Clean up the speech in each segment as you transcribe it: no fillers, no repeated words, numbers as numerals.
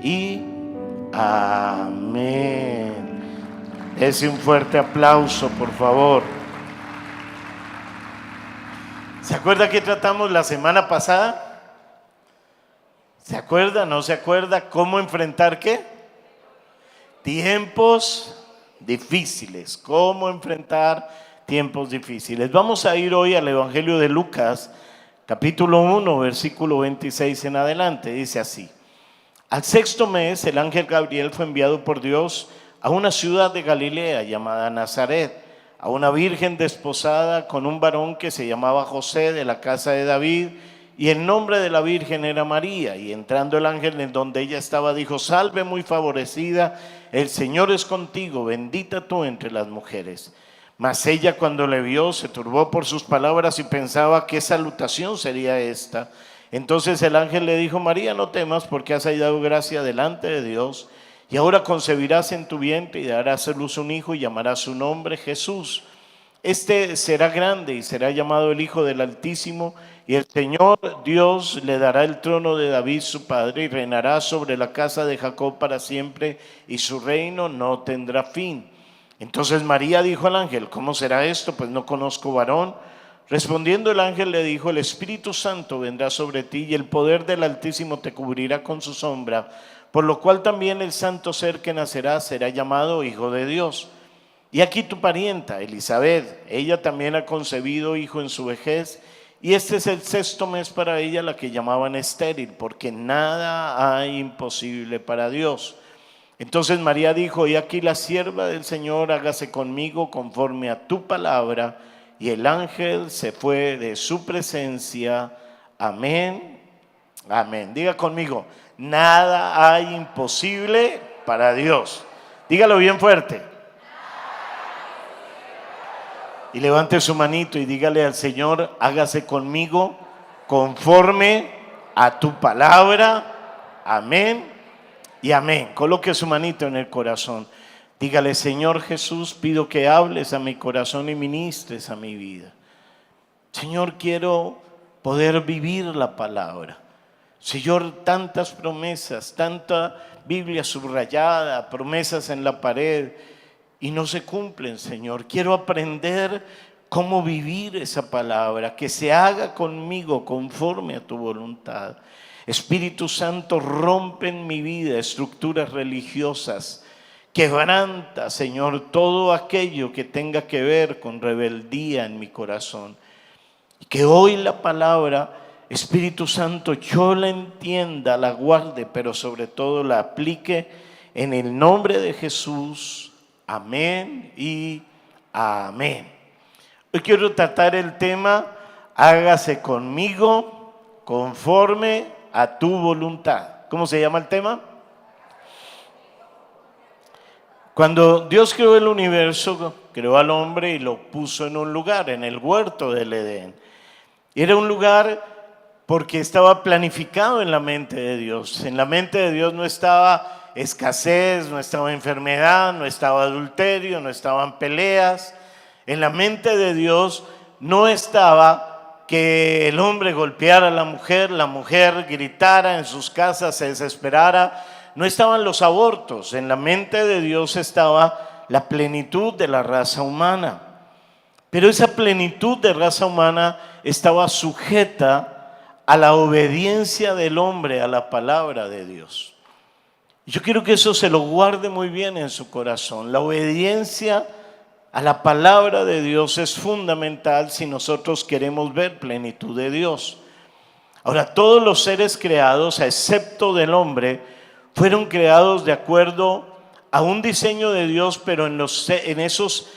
y amén. Dese un fuerte aplauso, por favor. ¿Se acuerda que tratamos la semana pasada? ¿Se acuerda? ¿No se acuerda? ¿Cómo enfrentar qué? Tiempos difíciles. ¿Cómo enfrentar tiempos difíciles? Vamos a ir hoy al Evangelio de Lucas, capítulo 1, versículo 26 en adelante. Dice así: al sexto mes, el ángel Gabriel fue enviado por Dios a una ciudad de Galilea llamada Nazaret, a una virgen desposada con un varón que se llamaba José, de la casa de David, y el nombre de la virgen era María. Y entrando el ángel en donde ella estaba, dijo: salve muy favorecida, el Señor es contigo, bendita tú entre las mujeres. Mas ella, cuando le vio, se turbó por sus palabras y pensaba qué salutación sería esta. Entonces el ángel le dijo: María, no temas, porque has hallado gracia delante de Dios, y ahora concebirás en tu vientre y darás a luz un hijo y llamarás su nombre Jesús. Este será grande y será llamado el Hijo del Altísimo, y el Señor Dios le dará el trono de David su padre, y reinará sobre la casa de Jacob para siempre, y su reino no tendrá fin. Entonces María dijo al ángel: ¿cómo será esto? Pues no conozco varón. Respondiendo el ángel le dijo: el Espíritu Santo vendrá sobre ti y el poder del Altísimo te cubrirá con su sombra, por lo cual también el santo ser que nacerá será llamado Hijo de Dios. Y aquí tu parienta, Elizabeth, ella también ha concebido hijo en su vejez, y este es el sexto mes para ella, la que llamaban estéril, porque nada hay imposible para Dios. Entonces María dijo: he aquí la sierva del Señor, hágase conmigo conforme a tu palabra. Y el ángel se fue de su presencia. Amén. Amén. Diga conmigo: nada hay imposible para Dios. Dígalo bien fuerte. Y levante su manito y dígale al Señor: hágase conmigo conforme a tu palabra. Amén y amén. Coloque su manito en el corazón. Dígale: Señor Jesús, pido que hables a mi corazón y ministres a mi vida. Señor, quiero poder vivir la palabra. Señor, tantas promesas, tanta Biblia subrayada, promesas en la pared, y no se cumplen, Señor. Quiero aprender cómo vivir esa palabra, que se haga conmigo conforme a tu voluntad. Espíritu Santo, rompe en mi vida estructuras religiosas. Quebranta, Señor, todo aquello que tenga que ver con rebeldía en mi corazón. Y que hoy la palabra, Espíritu Santo, yo la entienda, la guarde, pero sobre todo la aplique en el nombre de Jesús. Amén y amén. Hoy quiero tratar el tema: hágase conmigo conforme a tu voluntad. ¿Cómo se llama el tema? Cuando Dios creó el universo, creó al hombre y lo puso en un lugar, en el huerto del Edén. Era un lugar porque estaba planificado en la mente de Dios. En la mente de Dios no estaba escasez, no estaba enfermedad, no estaba adulterio, no estaban peleas. En la mente de Dios no estaba que el hombre golpeara a la mujer gritara en sus casas, se desesperara. No estaban los abortos. En la mente de Dios estaba la plenitud de la raza humana. Pero esa plenitud de raza humana estaba sujeta a la obediencia del hombre a la palabra de Dios. Yo quiero que eso se lo guarde muy bien en su corazón. La obediencia a la palabra de Dios es fundamental si nosotros queremos ver plenitud de Dios. Ahora, todos los seres creados, a excepto del hombre, fueron creados de acuerdo a un diseño de Dios, pero en esos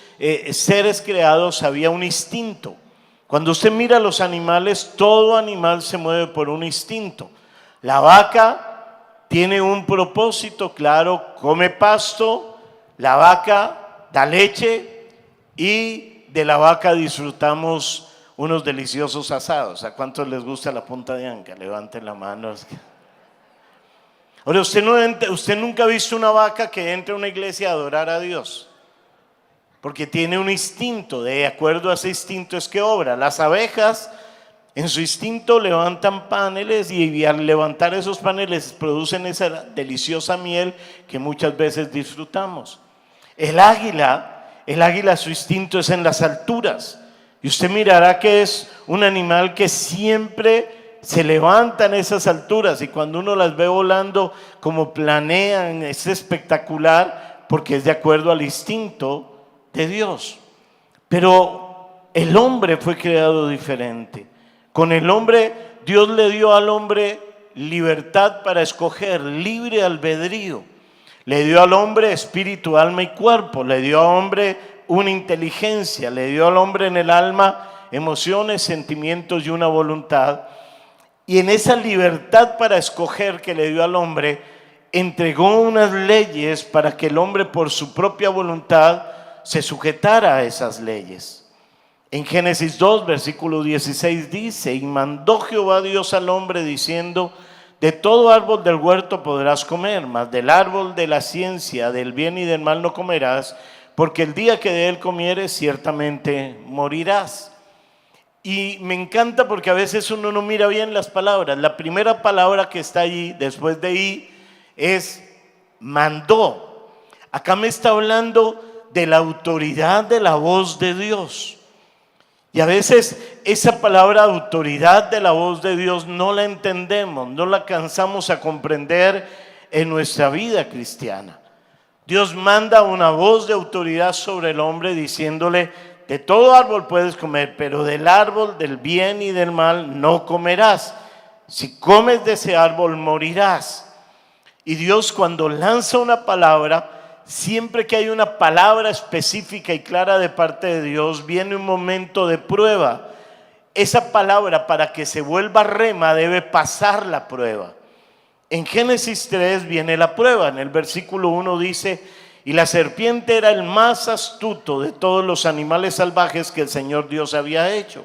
seres creados había un instinto. Cuando usted mira a los animales, todo animal se mueve por un instinto. La vaca tiene un propósito claro, come pasto, la vaca da leche y de la vaca disfrutamos unos deliciosos asados. ¿A cuántos les gusta la punta de anca? Levanten la mano. Ahora, usted nunca ha visto una vaca que entre a una iglesia a adorar a Dios, porque tiene un instinto. De acuerdo a ese instinto es que obra. Las abejas En su instinto levantan paneles y al levantar esos paneles producen esa deliciosa miel que muchas veces disfrutamos. El águila, su instinto es en las alturas. Y usted mirará que es un animal que siempre se levanta en esas alturas. Y cuando uno las ve volando como planean, es espectacular porque es de acuerdo al instinto de Dios. Pero el hombre fue creado diferente. Con el hombre, Dios le dio al hombre libertad para escoger, libre albedrío. Le dio al hombre espíritu, alma y cuerpo. Le dio al hombre una inteligencia. Le dio al hombre en el alma emociones, sentimientos y una voluntad. Y en esa libertad para escoger que le dio al hombre, entregó unas leyes para que el hombre por su propia voluntad se sujetara a esas leyes. En Génesis 2, versículo 16 dice: y mandó Jehová Dios al hombre diciendo: de todo árbol del huerto podrás comer, mas del árbol de la ciencia del bien y del mal no comerás, porque el día que de él comieres ciertamente morirás. Y me encanta porque a veces uno no mira bien las palabras. La primera palabra que está allí después de "y" es mandó. Acá me está hablando de la autoridad de la voz de Dios. Y a veces esa palabra autoridad de la voz de Dios no la entendemos, no la alcanzamos a comprender en nuestra vida cristiana. Dios manda una voz de autoridad sobre el hombre diciéndole: de todo árbol puedes comer, pero del árbol del bien y del mal no comerás. Si comes de ese árbol morirás. Y Dios, cuando lanza una palabra, siempre que hay una palabra específica y clara de parte de Dios, viene un momento de prueba. Esa palabra, para que se vuelva rema, debe pasar la prueba. En Génesis 3 viene la prueba. En el versículo 1 dice: y la serpiente era el más astuto de todos los animales salvajes que el Señor Dios había hecho.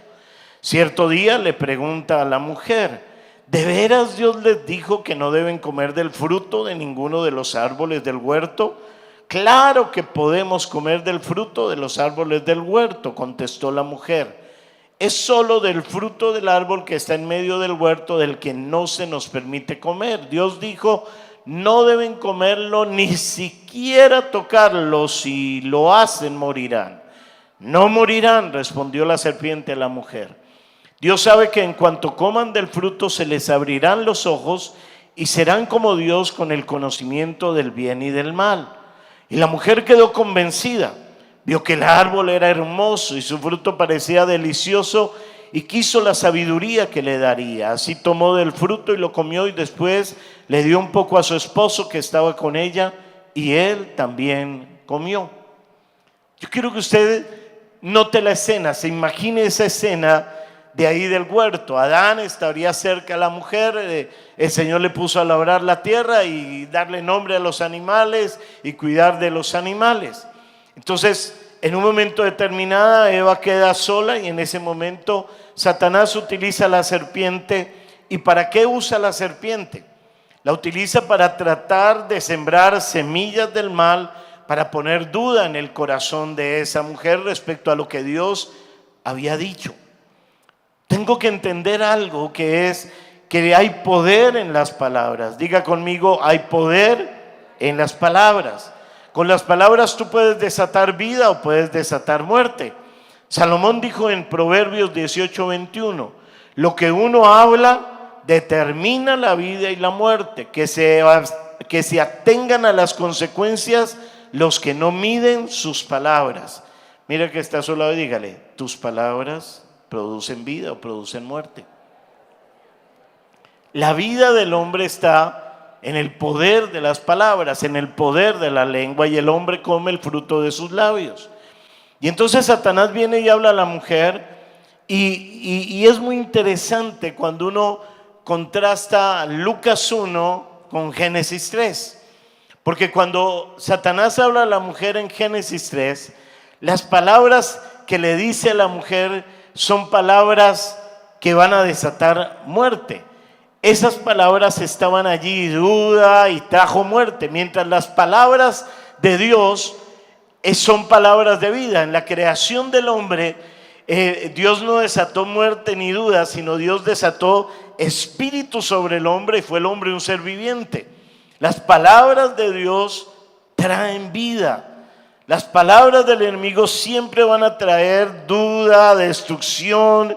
Cierto día le pregunta a la mujer: ¿de veras Dios les dijo que no deben comer del fruto de ninguno de los árboles del huerto? Claro que podemos comer del fruto de los árboles del huerto, contestó la mujer. Es solo del fruto del árbol que está en medio del huerto del que no se nos permite comer. Dios dijo: no deben comerlo, ni siquiera tocarlo. Si lo hacen, morirán. No morirán, respondió la serpiente a la mujer. Dios sabe que en cuanto coman del fruto se les abrirán los ojos y serán como Dios, con el conocimiento del bien y del mal. Y la mujer quedó convencida, vio que el árbol era hermoso y su fruto parecía delicioso y quiso la sabiduría que le daría. Así tomó del fruto y lo comió, y después le dio un poco a su esposo que estaba con ella, y él también comió. Yo quiero que usted note la escena, se imagine esa escena de ahí del huerto. Adán estaría cerca a la mujer, el Señor le puso a labrar la tierra y darle nombre a los animales y cuidar de los animales. Entonces, en un momento determinado, Eva queda sola, y en ese momento Satanás utiliza la serpiente. ¿Y para qué usa la serpiente? La utiliza para tratar de sembrar semillas del mal, para poner duda en el corazón de esa mujer respecto a lo que Dios había dicho. Tengo que entender algo, que es que hay poder en las palabras. Diga conmigo: hay poder en las palabras. Con las palabras tú puedes desatar vida o puedes desatar muerte. Salomón dijo en Proverbios 18:21: lo que uno habla determina la vida y la muerte. Que se atengan a las consecuencias los que no miden sus palabras. Mira que está a su lado y dígale: tus palabras producen vida o producen muerte. La vida del hombre está en el poder de las palabras, en el poder de la lengua, y el hombre come el fruto de sus labios. Y entonces Satanás viene y habla a la mujer, y es muy interesante cuando uno contrasta Lucas 1 con Génesis 3, porque cuando Satanás habla a la mujer en Génesis 3, las palabras que le dice a la mujer son palabras que van a desatar muerte. Esas palabras estaban allí, duda, y trajo muerte, mientras las palabras de Dios son palabras de vida. En la creación del hombre, Dios no desató muerte ni duda, sino Dios desató espíritu sobre el hombre y fue el hombre un ser viviente. Las palabras de Dios traen vida. Las palabras del enemigo siempre van a traer duda, destrucción,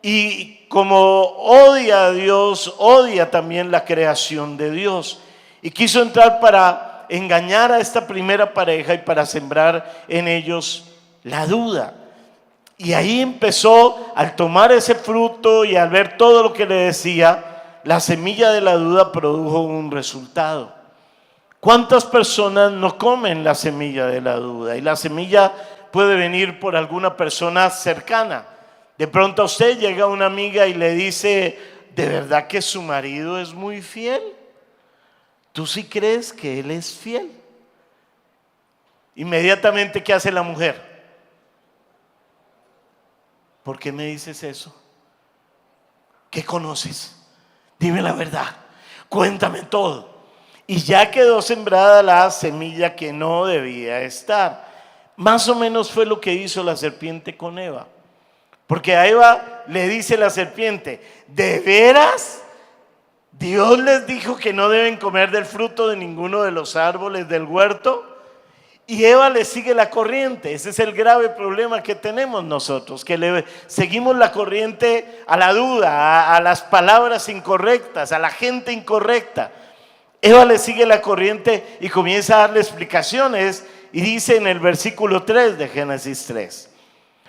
y como odia a Dios, odia también la creación de Dios. Y quiso entrar para engañar a esta primera pareja y para sembrar en ellos la duda. Y ahí empezó, al tomar ese fruto y al ver todo lo que le decía, la semilla de la duda produjo un resultado. ¿Cuántas personas no comen la semilla de la duda? Y la semilla puede venir por alguna persona cercana. De pronto a usted llega una amiga y le dice: ¿de verdad que su marido es muy fiel? ¿Tú sí crees que él es fiel? Inmediatamente, ¿qué hace la mujer? ¿Por qué me dices eso? ¿Qué conoces? Dime la verdad, cuéntame todo. Y ya quedó sembrada la semilla que no debía estar. Más o menos fue lo que hizo la serpiente con Eva. Porque a Eva le dice la serpiente: ¿de veras Dios les dijo que no deben comer del fruto de ninguno de los árboles del huerto? Y Eva le sigue la corriente. Ese es el grave problema que tenemos nosotros, que le seguimos la corriente a la duda, a las palabras incorrectas, a la gente incorrecta. Eva le sigue la corriente y comienza a darle explicaciones, y dice en el versículo 3 de Génesis 3: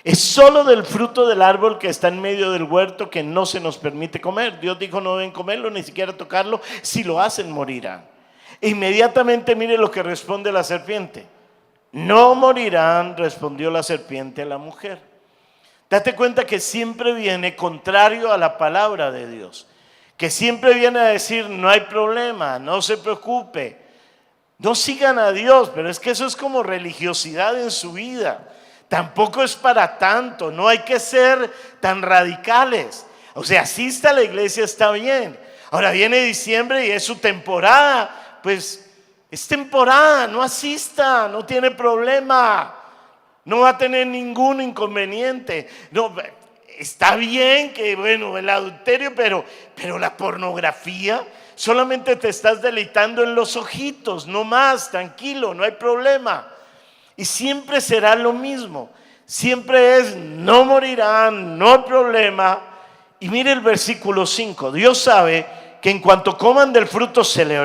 es solo del fruto del árbol que está en medio del huerto que no se nos permite comer. Dios dijo: no deben comerlo, ni siquiera tocarlo, si lo hacen morirán. Inmediatamente mire lo que responde la serpiente: no morirán, respondió la serpiente a la mujer. Date cuenta que siempre viene contrario a la palabra de Dios, que siempre viene a decir: no hay problema, no se preocupe, no sigan a Dios. Pero es que eso es como religiosidad en su vida. Tampoco es para tanto, no hay que ser tan radicales. O sea, asista a la iglesia, está bien. Ahora viene diciembre y es su temporada, pues es temporada, no asista, no tiene problema, no va a tener ningún inconveniente. No, está bien que, bueno, el adulterio, pero la pornografía, solamente te estás deleitando en los ojitos, no más, tranquilo, no hay problema. Y siempre será lo mismo, siempre es: no morirán, no hay problema. Y mire el versículo 5, Dios sabe que en cuanto coman del fruto se le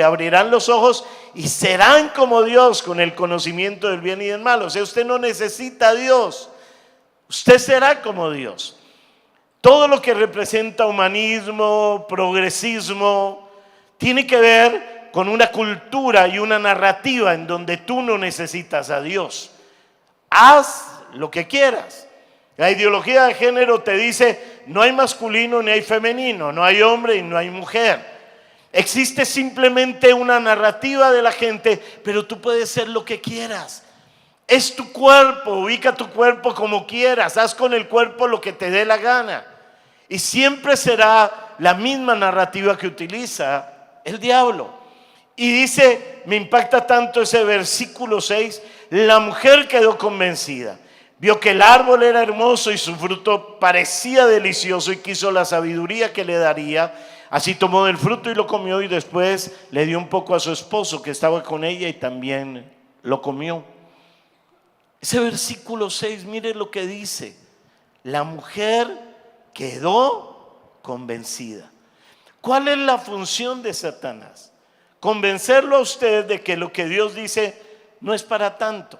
abrirán los ojos y serán como Dios, con el conocimiento del bien y del mal. O sea, usted no necesita a Dios, usted será como Dios. Todo lo que representa humanismo, progresismo, tiene que ver con una cultura y una narrativa en donde tú no necesitas a Dios. Haz lo que quieras. La ideología de género te dice: no hay masculino ni hay femenino, no hay hombre y no hay mujer. Existe simplemente una narrativa de la gente, pero tú puedes ser lo que quieras. Es tu cuerpo, ubica tu cuerpo como quieras, haz con el cuerpo lo que te dé la gana. Y siempre será la misma narrativa que utiliza el diablo. Y dice, me impacta tanto ese versículo 6, la mujer quedó convencida. Vio que el árbol era hermoso y su fruto parecía delicioso y quiso la sabiduría que le daría. Así tomó del fruto y lo comió, y después le dio un poco a su esposo que estaba con ella y también lo comió. Ese versículo 6, mire lo que dice: la mujer quedó convencida. ¿Cuál es la función de Satanás? Convencerlo a usted de que lo que Dios dice no es para tanto.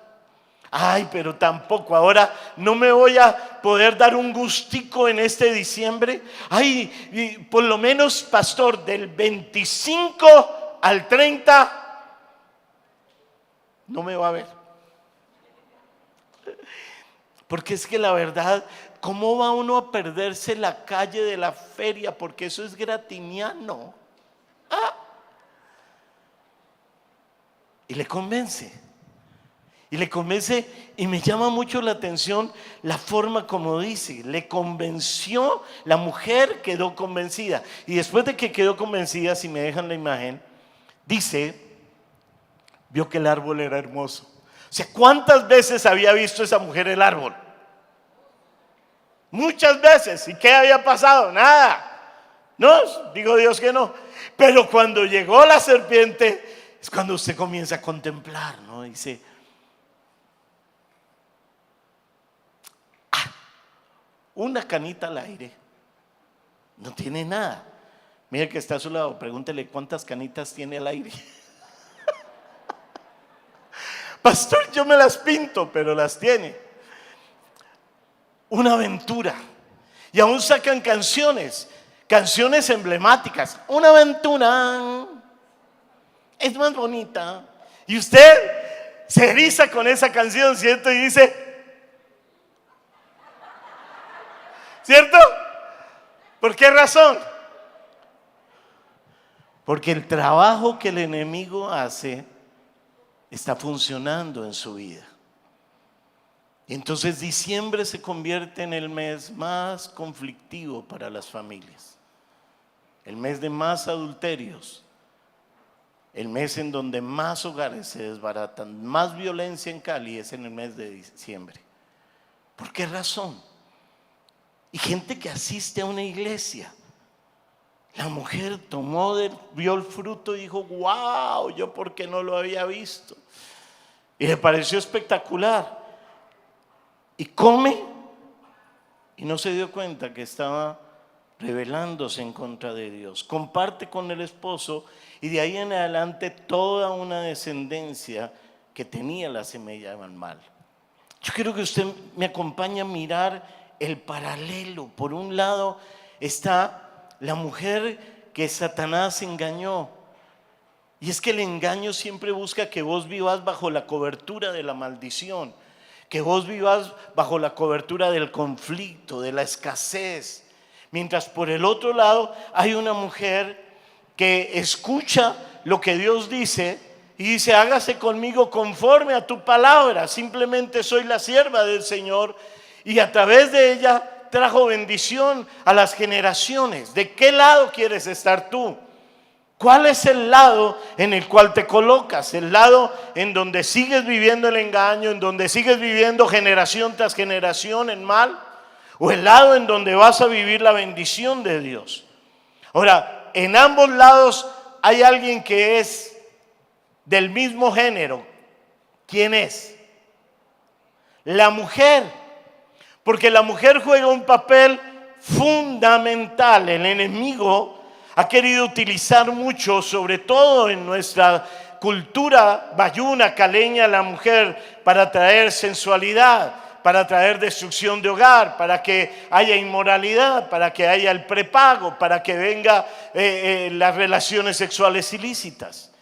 Ay, pero tampoco, ahora no me voy a poder dar un gustico en este diciembre. Ay, por lo menos, pastor, del 25 al 30 no me va a ver. Porque es que la verdad, ¿cómo va uno a perderse la calle de la feria? Porque eso es gratiniano. Y le convence. Y me llama mucho la atención la forma como dice: le convenció, la mujer quedó convencida. Y después de que quedó convencida, si me dejan la imagen, dice, vio que el árbol era hermoso. O sea, ¿cuántas veces había visto esa mujer el árbol? Muchas veces. ¿Y qué había pasado? Nada. No, digo Dios que no. Pero cuando llegó la serpiente, es cuando usted comienza a contemplar, ¿no? Dice, una canita al aire, no tiene nada. Mire que está a su lado, pregúntele cuántas canitas tiene al aire. Pastor, yo me las pinto, pero las tiene. Una aventura. Y aún sacan canciones emblemáticas. Una aventura es más bonita. Y usted se eriza con esa canción, ¿cierto? Y dice, ¿cierto? ¿Por qué razón? Porque el trabajo que el enemigo hace está funcionando en su vida. Y entonces diciembre se convierte en el mes más conflictivo para las familias, el mes de más adulterios, el mes en donde más hogares se desbaratan, más violencia en Cali es en el mes de diciembre. ¿Por qué razón? Y gente que asiste a una iglesia, la mujer vio el fruto y dijo, wow, yo por qué no lo había visto. Y le pareció espectacular. Y come y no se dio cuenta que estaba rebelándose en contra de Dios. Comparte con el esposo y de ahí en adelante toda una descendencia que tenía la semilla del mal. Yo quiero que usted me acompañe a mirar el paralelo. Por un lado está la mujer que Satanás engañó. Y es que el engaño siempre busca que vos vivas bajo la cobertura de la maldición, que vos vivas bajo la cobertura del conflicto, de la escasez. Mientras por el otro lado hay una mujer que escucha lo que Dios dice y dice, hágase conmigo conforme a tu palabra. Simplemente soy la sierva del Señor y a través de ella trajo bendición a las generaciones. ¿De qué lado quieres estar tú? ¿Cuál es el lado en el cual te colocas? ¿El lado en donde sigues viviendo el engaño, en donde sigues viviendo generación tras generación en mal? ¿O el lado en donde vas a vivir la bendición de Dios? Ahora, en ambos lados hay alguien que es del mismo género. ¿Quién es? La mujer. Porque la mujer juega un papel fundamental. El enemigo ha querido utilizar mucho, sobre todo en nuestra cultura bayuna, caleña, la mujer para traer sensualidad, para traer destrucción de hogar, para que haya inmoralidad, para que haya el prepago, para que venga las relaciones sexuales ilícitas.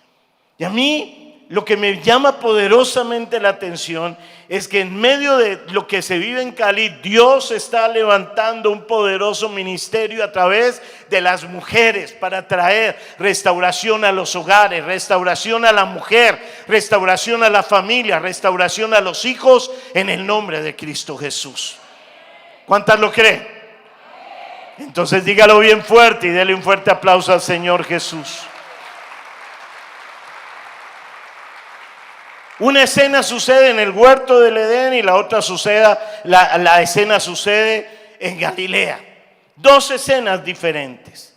Y a mí lo que me llama poderosamente la atención es que en medio de lo que se vive en Cali, Dios está levantando un poderoso ministerio a través de las mujeres para traer restauración a los hogares, restauración a la mujer, restauración a la familia, restauración a los hijos en el nombre de Cristo Jesús. ¿Cuántas lo creen? Entonces dígalo bien fuerte y dele un fuerte aplauso al Señor Jesús. Una escena sucede en el huerto del Edén y la otra la escena sucede en Galilea. Dos escenas diferentes.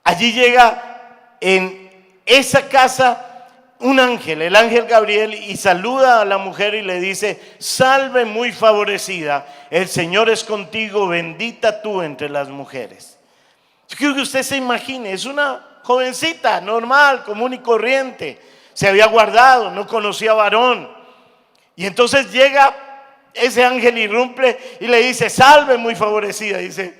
Allí llega en esa casa un ángel, el ángel Gabriel, y saluda a la mujer y le dice, salve muy favorecida, el Señor es contigo, bendita tú entre las mujeres. Yo quiero que usted se imagine, es una jovencita normal, común y corriente. Se había guardado, no conocía varón. Y entonces llega ese ángel, irrumpe y le dice, salve muy favorecida. Dice,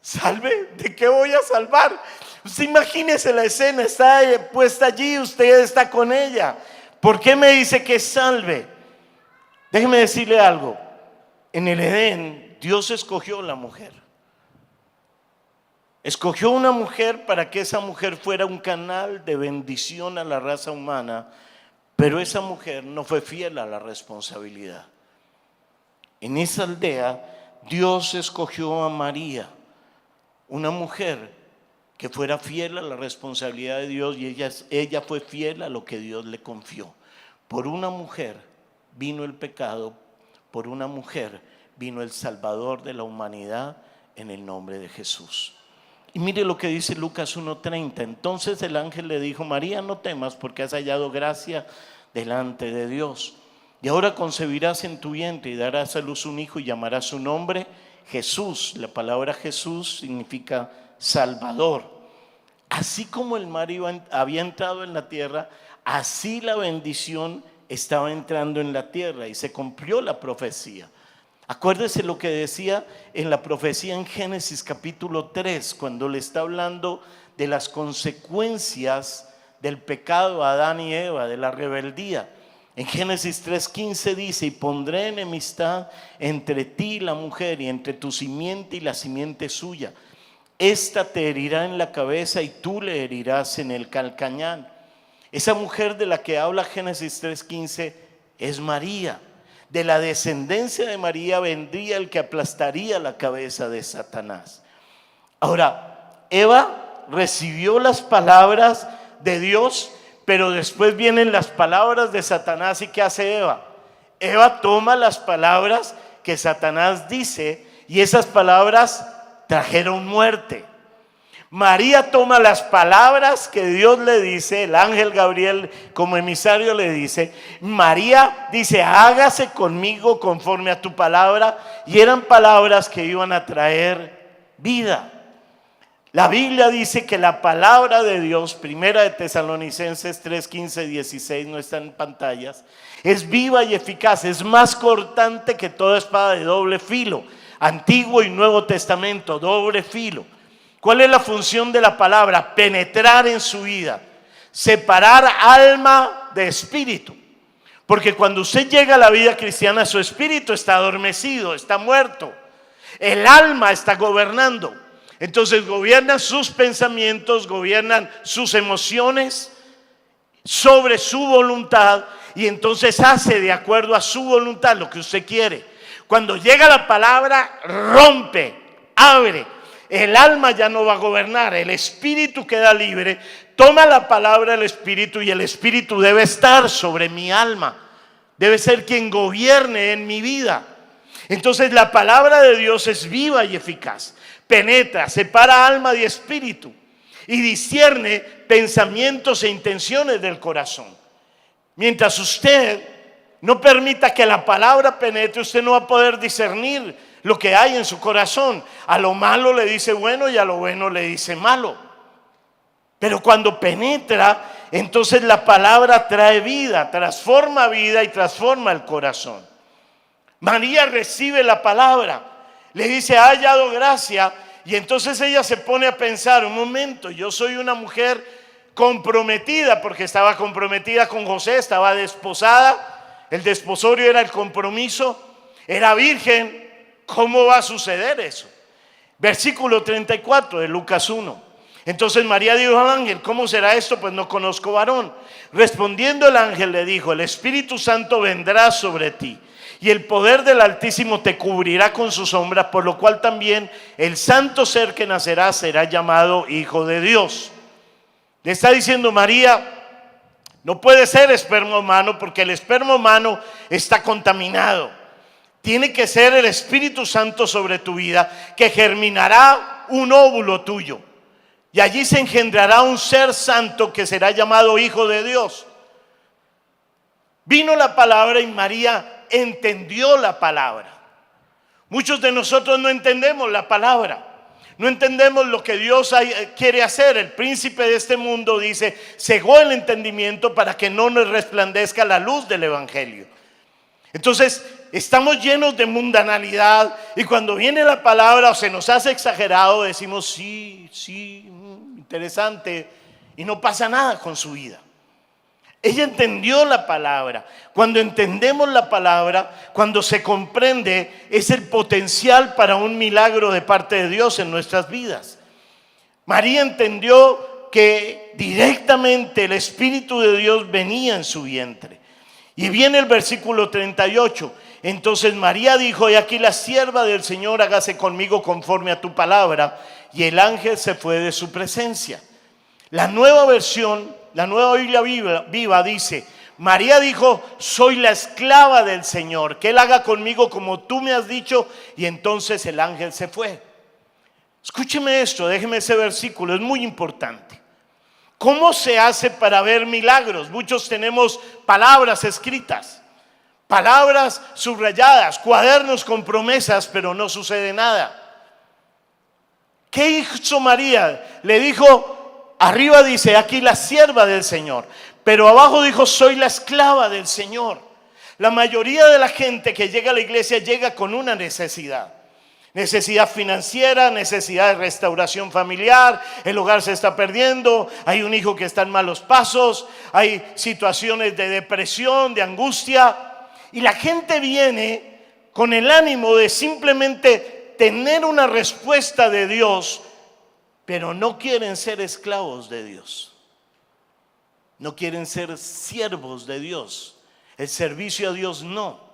¿salve? ¿De qué voy a salvar? Usted imagínese la escena, está puesta allí, usted está con ella. ¿Por qué me dice que salve? Déjeme decirle algo. En el Edén, Dios escogió la mujer. Escogió una mujer para que esa mujer fuera un canal de bendición a la raza humana, pero esa mujer no fue fiel a la responsabilidad. En esa aldea, Dios escogió a María, una mujer que fuera fiel a la responsabilidad de Dios, y ella fue fiel a lo que Dios le confió. Por una mujer vino el pecado, por una mujer vino el Salvador de la humanidad en el nombre de Jesús. Y mire lo que dice Lucas 1:30. Entonces el ángel le dijo: María, no temas, porque has hallado gracia delante de Dios. Y ahora concebirás en tu vientre y darás a luz un hijo y llamarás su nombre Jesús. La palabra Jesús significa Salvador. Así como el mar había entrado en la tierra, así la bendición estaba entrando en la tierra, y se cumplió la profecía. Acuérdese lo que decía en la profecía en Génesis capítulo 3, cuando le está hablando de las consecuencias del pecado a Adán y Eva, de la rebeldía. En Génesis 3:15 dice: y pondré enemistad entre ti y la mujer, y entre tu simiente y la simiente suya. Esta te herirá en la cabeza y tú le herirás en el calcañar. Esa mujer de la que habla Génesis 3:15 es María. De la descendencia de María vendría el que aplastaría la cabeza de Satanás. Ahora, Eva recibió las palabras de Dios, pero después vienen las palabras de Satanás. ¿Y qué hace Eva? Eva toma las palabras que Satanás dice, y esas palabras trajeron muerte. María toma las palabras que Dios le dice, el ángel Gabriel como emisario le dice. María dice: hágase conmigo conforme a tu palabra, y eran palabras que iban a traer vida. La Biblia dice que la palabra de Dios, primera de Tesalonicenses 3:15-16, no está en pantallas, es viva y eficaz, es más cortante que toda espada de doble filo. Antiguo y Nuevo Testamento, doble filo. ¿Cuál es la función de la palabra? Penetrar en su vida, separar alma de espíritu. Porque cuando usted llega a la vida cristiana, su espíritu está adormecido, está muerto. El alma está gobernando. Entonces gobiernan sus pensamientos, gobiernan sus emociones sobre su voluntad, y entonces hace de acuerdo a su voluntad lo que usted quiere. Cuando llega la palabra, rompe, abre. El alma ya no va a gobernar, el espíritu queda libre. Toma la palabra el espíritu, y el espíritu debe estar sobre mi alma, debe ser quien gobierne en mi vida. Entonces la palabra de Dios es viva y eficaz, penetra, separa alma y espíritu, y discierne pensamientos e intenciones del corazón. Mientras usted no permita que la palabra penetre, usted no va a poder discernir lo que hay en su corazón. A lo malo le dice bueno, y a lo bueno le dice malo. Pero cuando penetra, entonces la palabra trae vida, transforma vida y transforma el corazón. María recibe la palabra, le dice: ha hallado gracia. Y entonces ella se pone a pensar: un momento, yo soy una mujer comprometida, porque estaba comprometida con José, estaba desposada. El desposorio era el compromiso, era virgen. ¿Cómo va a suceder eso? Versículo 34 de Lucas 1. Entonces María dijo al ángel: ¿cómo será esto? Pues no conozco varón. Respondiendo el ángel le dijo: el Espíritu Santo vendrá sobre ti, y el poder del Altísimo te cubrirá con su sombra, por lo cual también el santo ser que nacerá será llamado Hijo de Dios. Le está diciendo María: no puede ser esperma humano, porque el esperma humano está contaminado. Tiene que ser el Espíritu Santo sobre tu vida, que germinará un óvulo tuyo, y allí se engendrará un ser santo que será llamado Hijo de Dios. Vino la palabra y María entendió la palabra. Muchos de nosotros no entendemos la palabra, no entendemos lo que Dios quiere hacer. El príncipe de este mundo dice: cegó el entendimiento para que no nos resplandezca la luz del evangelio. Entonces estamos llenos de mundanalidad, y cuando viene la palabra o se nos hace exagerado, decimos sí, interesante, y no pasa nada con su vida. Ella entendió la palabra. Cuando entendemos la palabra, cuando se comprende, es el potencial para un milagro de parte de Dios en nuestras vidas. María entendió que directamente el Espíritu de Dios venía en su vientre. Y viene el versículo 38. Entonces María dijo: he aquí la sierva del Señor, hágase conmigo conforme a tu palabra. Y el ángel se fue de su presencia. La nueva versión, la nueva Biblia viva dice: María dijo: soy la esclava del Señor, que Él haga conmigo como tú me has dicho. Y entonces el ángel se fue. Escúcheme esto, déjeme ese versículo, es muy importante. ¿Cómo se hace para ver milagros? Muchos tenemos palabras escritas, palabras subrayadas, cuadernos con promesas, pero no sucede nada. ¿Qué hizo María? Le dijo, arriba dice: aquí la sierva del Señor. Pero abajo dijo: soy la esclava del Señor. La mayoría de la gente que llega a la iglesia llega con una necesidad. Necesidad financiera, necesidad de restauración familiar, el hogar se está perdiendo, hay un hijo que está en malos pasos, hay situaciones de depresión, de angustia. Y la gente viene con el ánimo de simplemente tener una respuesta de Dios, pero no quieren ser esclavos de Dios. No quieren ser siervos de Dios. El servicio a Dios no.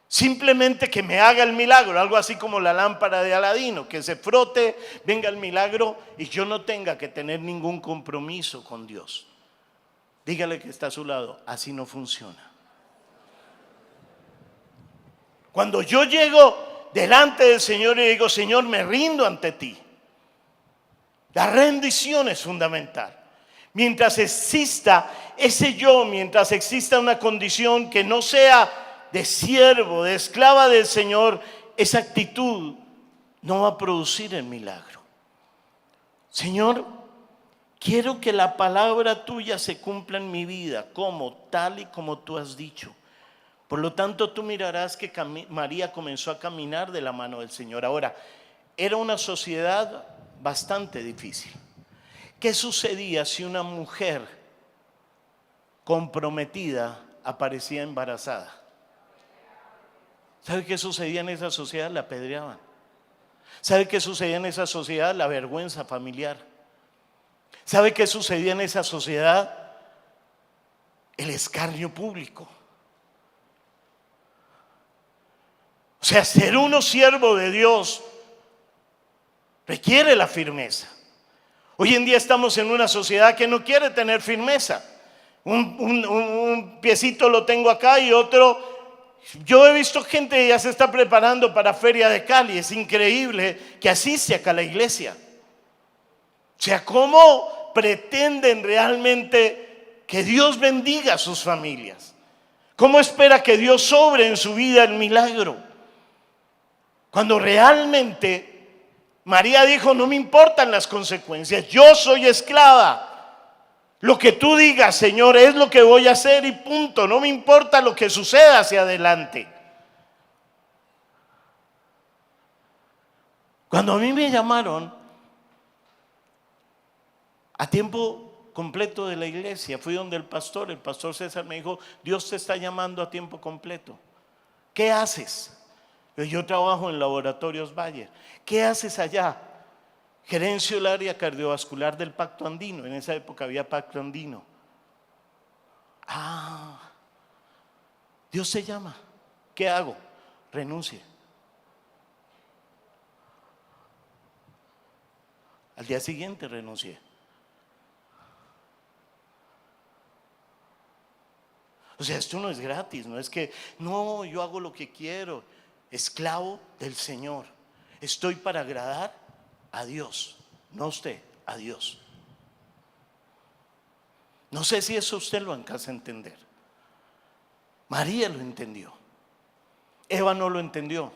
Simplemente que me haga el milagro, algo así como la lámpara de Aladino, que se frote, venga el milagro y yo no tenga que tener ningún compromiso con Dios. Dígale que está a su lado: así no funciona. Cuando yo llego delante del Señor y digo: Señor, me rindo ante ti, la rendición es fundamental. Mientras exista ese yo, mientras exista una condición que no sea de siervo, de esclava del Señor, esa actitud no va a producir el milagro. Señor, quiero que la palabra tuya se cumpla en mi vida, como tal y como tú has dicho. Por lo tanto, tú mirarás que María comenzó a caminar de la mano del Señor. Ahora, era una sociedad bastante difícil. ¿Qué sucedía si una mujer comprometida aparecía embarazada? ¿Sabe qué sucedía en esa sociedad? La apedreaban. ¿Sabe qué sucedía en esa sociedad? La vergüenza familiar. ¿Sabe qué sucedía en esa sociedad? El escarnio público. O sea, ser uno siervo de Dios requiere la firmeza. Hoy en día estamos en una sociedad que no quiere tener firmeza. Un piecito lo tengo acá y otro. Yo he visto gente que ya se está preparando para Feria de Cali. Es increíble que asiste acá a la iglesia. O sea, ¿cómo pretenden realmente que Dios bendiga a sus familias? ¿Cómo espera que Dios sobre en su vida el milagro? Cuando realmente María dijo: no me importan las consecuencias, yo soy esclava. Lo que tú digas, Señor, es lo que voy a hacer y punto. No me importa lo que suceda hacia adelante. Cuando a mí me llamaron a tiempo completo de la iglesia, fui donde el pastor César me dijo: Dios te está llamando a tiempo completo. ¿Qué haces? Yo trabajo en Laboratorios Bayer. ¿Qué haces allá? Gerencio el área cardiovascular del Pacto Andino. En esa época había Pacto Andino. Dios te llama. ¿Qué hago? Renuncie. Al día siguiente renuncié. O sea, esto no es gratis, no es que, no, yo hago lo que quiero. Esclavo del Señor. Estoy para agradar a Dios, no a usted, a Dios. No sé si eso usted lo alcanza a entender. María lo entendió. Eva no lo entendió.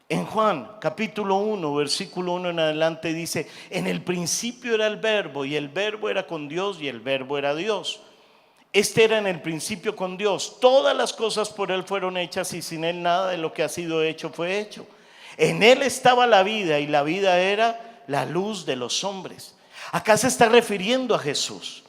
En Juan capítulo 1, versículo 1 en adelante dice: en el principio era el verbo, y el verbo era con Dios, y el verbo era Dios. Este era en el principio con Dios. Todas las cosas por Él fueron hechas, y sin Él nada de lo que ha sido hecho fue hecho. En Él estaba la vida, y la vida era la luz de los hombres. Acá se está refiriendo a Jesús,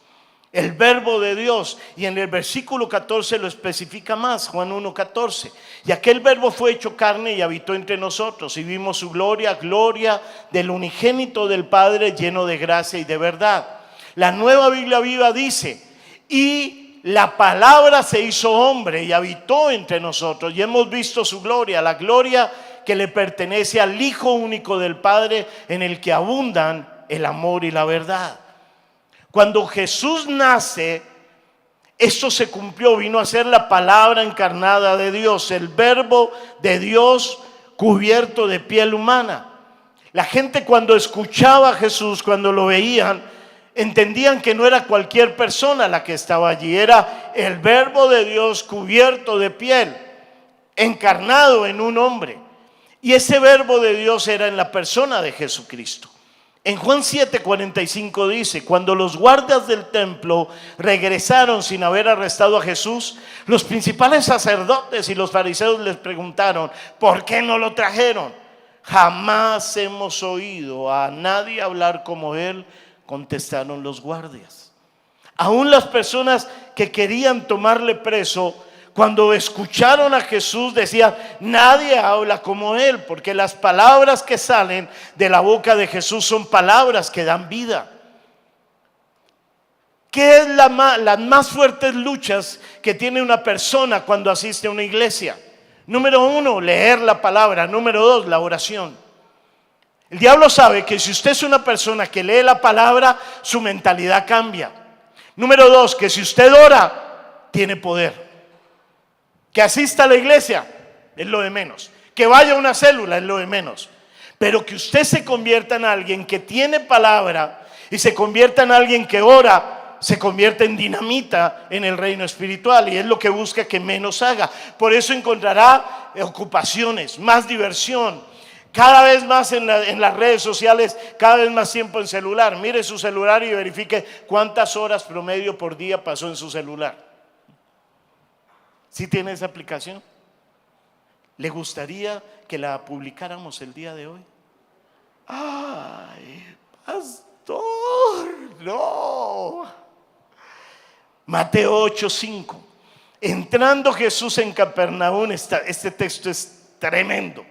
el verbo de Dios. Y en el versículo 14 lo especifica más, Juan 1:14. Y aquel verbo fue hecho carne y habitó entre nosotros, y vimos su gloria, gloria del unigénito del Padre, lleno de gracia y de verdad. La Nueva Biblia Viva dice: y la palabra se hizo hombre y habitó entre nosotros, y hemos visto su gloria, la gloria que le pertenece al Hijo único del Padre, en el que abundan el amor y la verdad. Cuando Jesús nace, Esto se cumplió, vino a ser la palabra encarnada de Dios, el verbo de Dios cubierto de piel humana. La gente cuando escuchaba a Jesús, cuando lo veían, entendían que no era cualquier persona la que estaba allí, era el verbo de Dios cubierto de piel, encarnado en un hombre. Y ese verbo de Dios era en la persona de Jesucristo. En Juan 7:45 dice: cuando los guardias del templo regresaron sin haber arrestado a Jesús, los principales sacerdotes y los fariseos les preguntaron: ¿por qué no lo trajeron? Jamás hemos oído a nadie hablar como él, contestaron los guardias. Aún las personas que querían tomarle preso, cuando escucharon a Jesús decían: nadie habla como él, porque las palabras que salen de la boca de Jesús son palabras que dan vida. ¿Qué es las más fuertes luchas que tiene una persona cuando asiste a una iglesia? Número 1, leer la palabra. Número 2, la oración. El diablo sabe que si usted es una persona que lee la palabra, su mentalidad cambia. Número 2, que si usted ora, tiene poder. Que asista a la iglesia es lo de menos. Que vaya a una célula es lo de menos. Pero que usted se convierta en alguien que tiene palabra y se convierta en alguien que ora, se convierte en dinamita en el reino espiritual, y es lo que busca que menos haga. Por eso encontrará ocupaciones, más diversión, cada vez más en las redes sociales, cada vez más tiempo en celular. Mire su celular y verifique cuántas horas promedio por día pasó en su celular. ¿Sí tiene esa aplicación? ¿Le gustaría que la publicáramos el día de hoy? ¡Ay, pastor! ¡No! Mateo 8:5. Entrando Jesús en Capernaum, este texto es tremendo.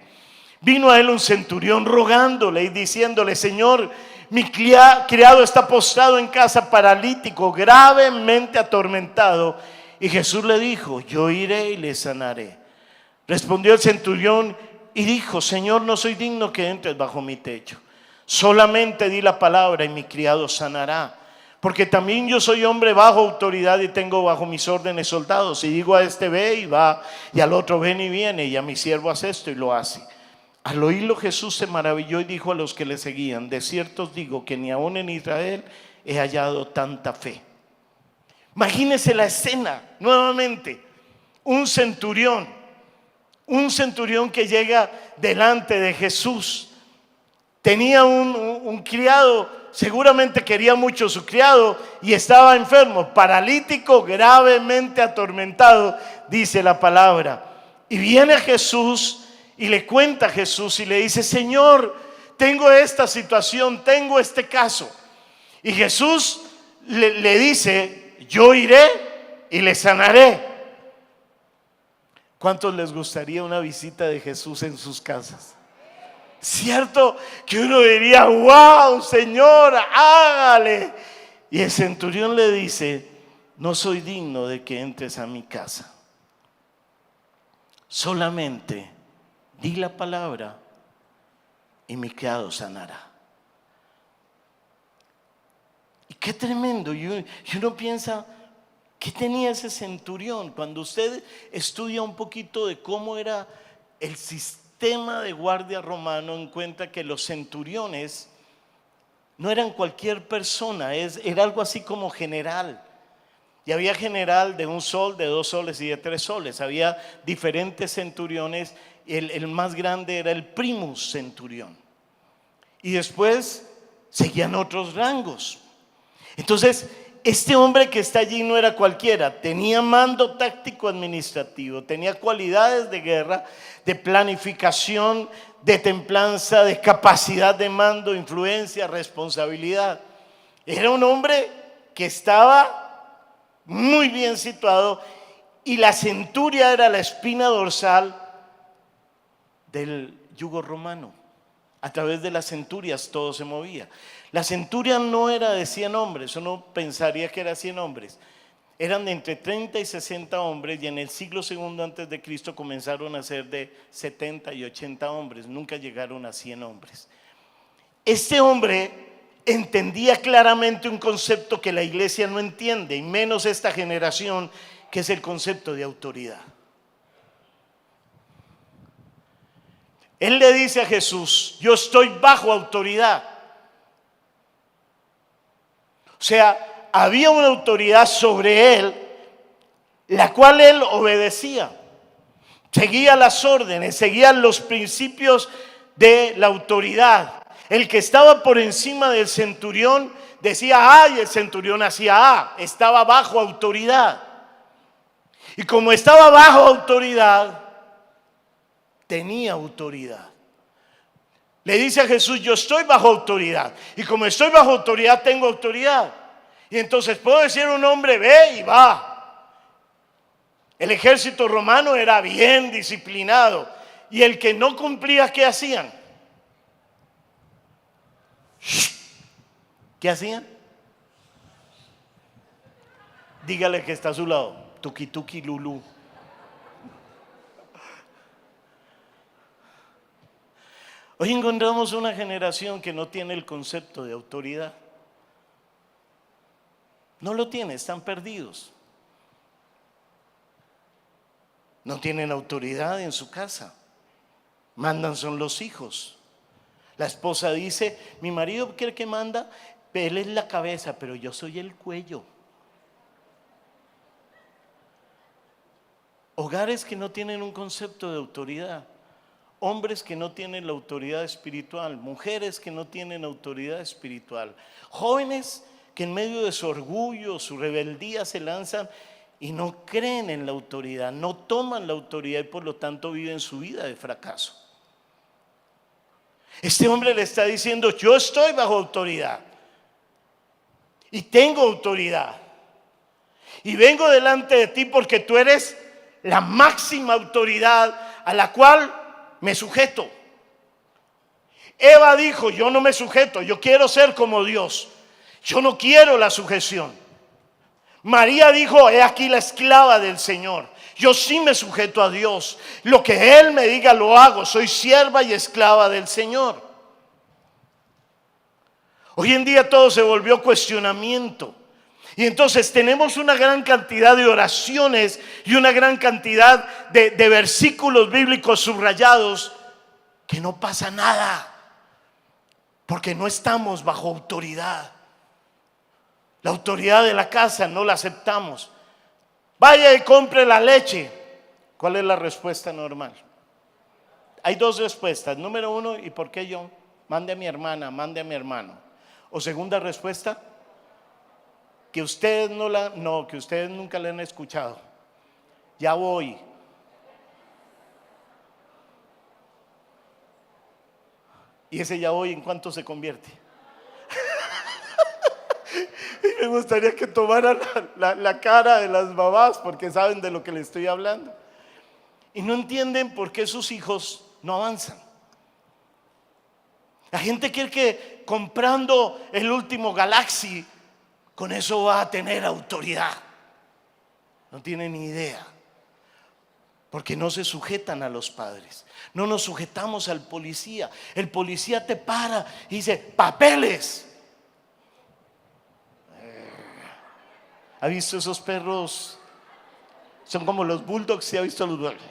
Vino a él un centurión rogándole y diciéndole: Señor, mi criado está postrado en casa, paralítico, gravemente atormentado. Y Jesús le dijo: yo iré y le sanaré. Respondió el centurión y dijo: Señor, no soy digno que entres bajo mi techo. Solamente di la palabra y mi criado sanará. Porque también yo soy hombre bajo autoridad y tengo bajo mis órdenes soldados. Y digo a este: ve y va, y al otro: ven y viene, y a mi siervo haz esto, y lo hace. Al oírlo Jesús se maravilló y dijo a los que le seguían: de cierto os digo que ni aún en Israel he hallado tanta fe. Imagínese la escena nuevamente. Un centurión que llega delante de Jesús. Tenía un criado, seguramente quería mucho a su criado, y estaba enfermo, paralítico, gravemente atormentado, dice la palabra. Y viene Jesús y le cuenta a Jesús y le dice: Señor, tengo esta situación, tengo este caso. Y Jesús le dice: yo iré y le sanaré. ¿Cuántos les gustaría una visita de Jesús en sus casas? Cierto que uno diría: wow, Señor, hágale. Y el centurión le dice: no soy digno de que entres a mi casa. Solamente di la palabra y mi criado sanará. Y qué tremendo. Y uno piensa: ¿qué tenía ese centurión? Cuando usted estudia un poquito de cómo era el sistema de guardia romano, encuentra que los centuriones no eran cualquier persona, era algo así como general. Y había general de 1 sol, de 2 soles y de 3 soles. Había diferentes centuriones. El más grande era el primus centurión. Y después seguían otros rangos. Entonces, este hombre que está allí no era cualquiera. Tenía mando táctico administrativo, tenía cualidades de guerra, de planificación, de templanza, de capacidad de mando, influencia, responsabilidad. Era un hombre que estaba muy bien situado, y la centuria era la espina dorsal del yugo romano. A través de las centurias todo se movía. La centuria no era de 100 hombres, uno pensaría que era 100 hombres. Eran de entre 30 y 60 hombres, y en el siglo II antes de Cristo comenzaron a ser de 70 y 80 hombres, nunca llegaron a 100 hombres. Este hombre entendía claramente un concepto que la iglesia no entiende, y menos esta generación, que es el concepto de autoridad. Él le dice a Jesús: yo estoy bajo autoridad. O sea, había una autoridad sobre él, la cual él obedecía. Seguía las órdenes, seguía los principios de la autoridad. El que estaba por encima del centurión decía A y el centurión hacía A. Estaba bajo autoridad. Y como estaba bajo autoridad, tenía autoridad. Le dice a Jesús: yo estoy bajo autoridad. Y como estoy bajo autoridad, tengo autoridad. Y entonces puedo decir a un hombre: ve, y va. El ejército romano era bien disciplinado. Y el que no cumplía, ¿qué hacían? ¿Qué hacían? Dígale que está a su lado: tuki tuki lulú. Hoy encontramos una generación que no tiene el concepto de autoridad. No lo tiene, están perdidos. No tienen autoridad en su casa. Mandan son los hijos. La esposa dice: mi marido cree que manda, él es la cabeza, pero yo soy el cuello. Hogares que no tienen un concepto de autoridad. Hombres que no tienen la autoridad espiritual. Mujeres que no tienen autoridad espiritual. Jóvenes que en medio de su orgullo, su rebeldía, se lanzan y no creen en la autoridad, no toman la autoridad, y por lo tanto viven su vida de fracaso. Este hombre le está diciendo: yo estoy bajo autoridad y tengo autoridad, y vengo delante de ti porque tú eres la máxima autoridad a la cual me sujeto. Eva dijo: yo no me sujeto, yo quiero ser como Dios, yo no quiero la sujeción. María dijo: he aquí la esclava del Señor, yo sí me sujeto a Dios, lo que Él me diga lo hago, soy sierva y esclava del Señor. Hoy en día todo se volvió cuestionamiento. Y entonces tenemos una gran cantidad de oraciones y una gran cantidad de versículos bíblicos subrayados, que no pasa nada, porque no estamos bajo autoridad. La autoridad de la casa no la aceptamos. Vaya y compre la leche. ¿Cuál es la respuesta normal? Hay dos respuestas. Número uno: ¿y por qué yo? Mande a mi hermana, mande a mi hermano. O segunda respuesta: que ustedes que ustedes nunca la han escuchado. Ya voy. Y ese ya voy, ¿en cuánto se convierte? Y me gustaría que tomaran la cara de las mamás, porque saben de lo que les estoy hablando. Y no entienden por qué sus hijos no avanzan. La gente cree que comprando el último Galaxy, con eso va a tener autoridad. No tienen ni idea, porque no se sujetan a los padres. No nos sujetamos al policía. El policía te para y dice: papeles. ¿Ha visto esos perros? Son como los bulldogs. ¿Se ha visto los bulldogs?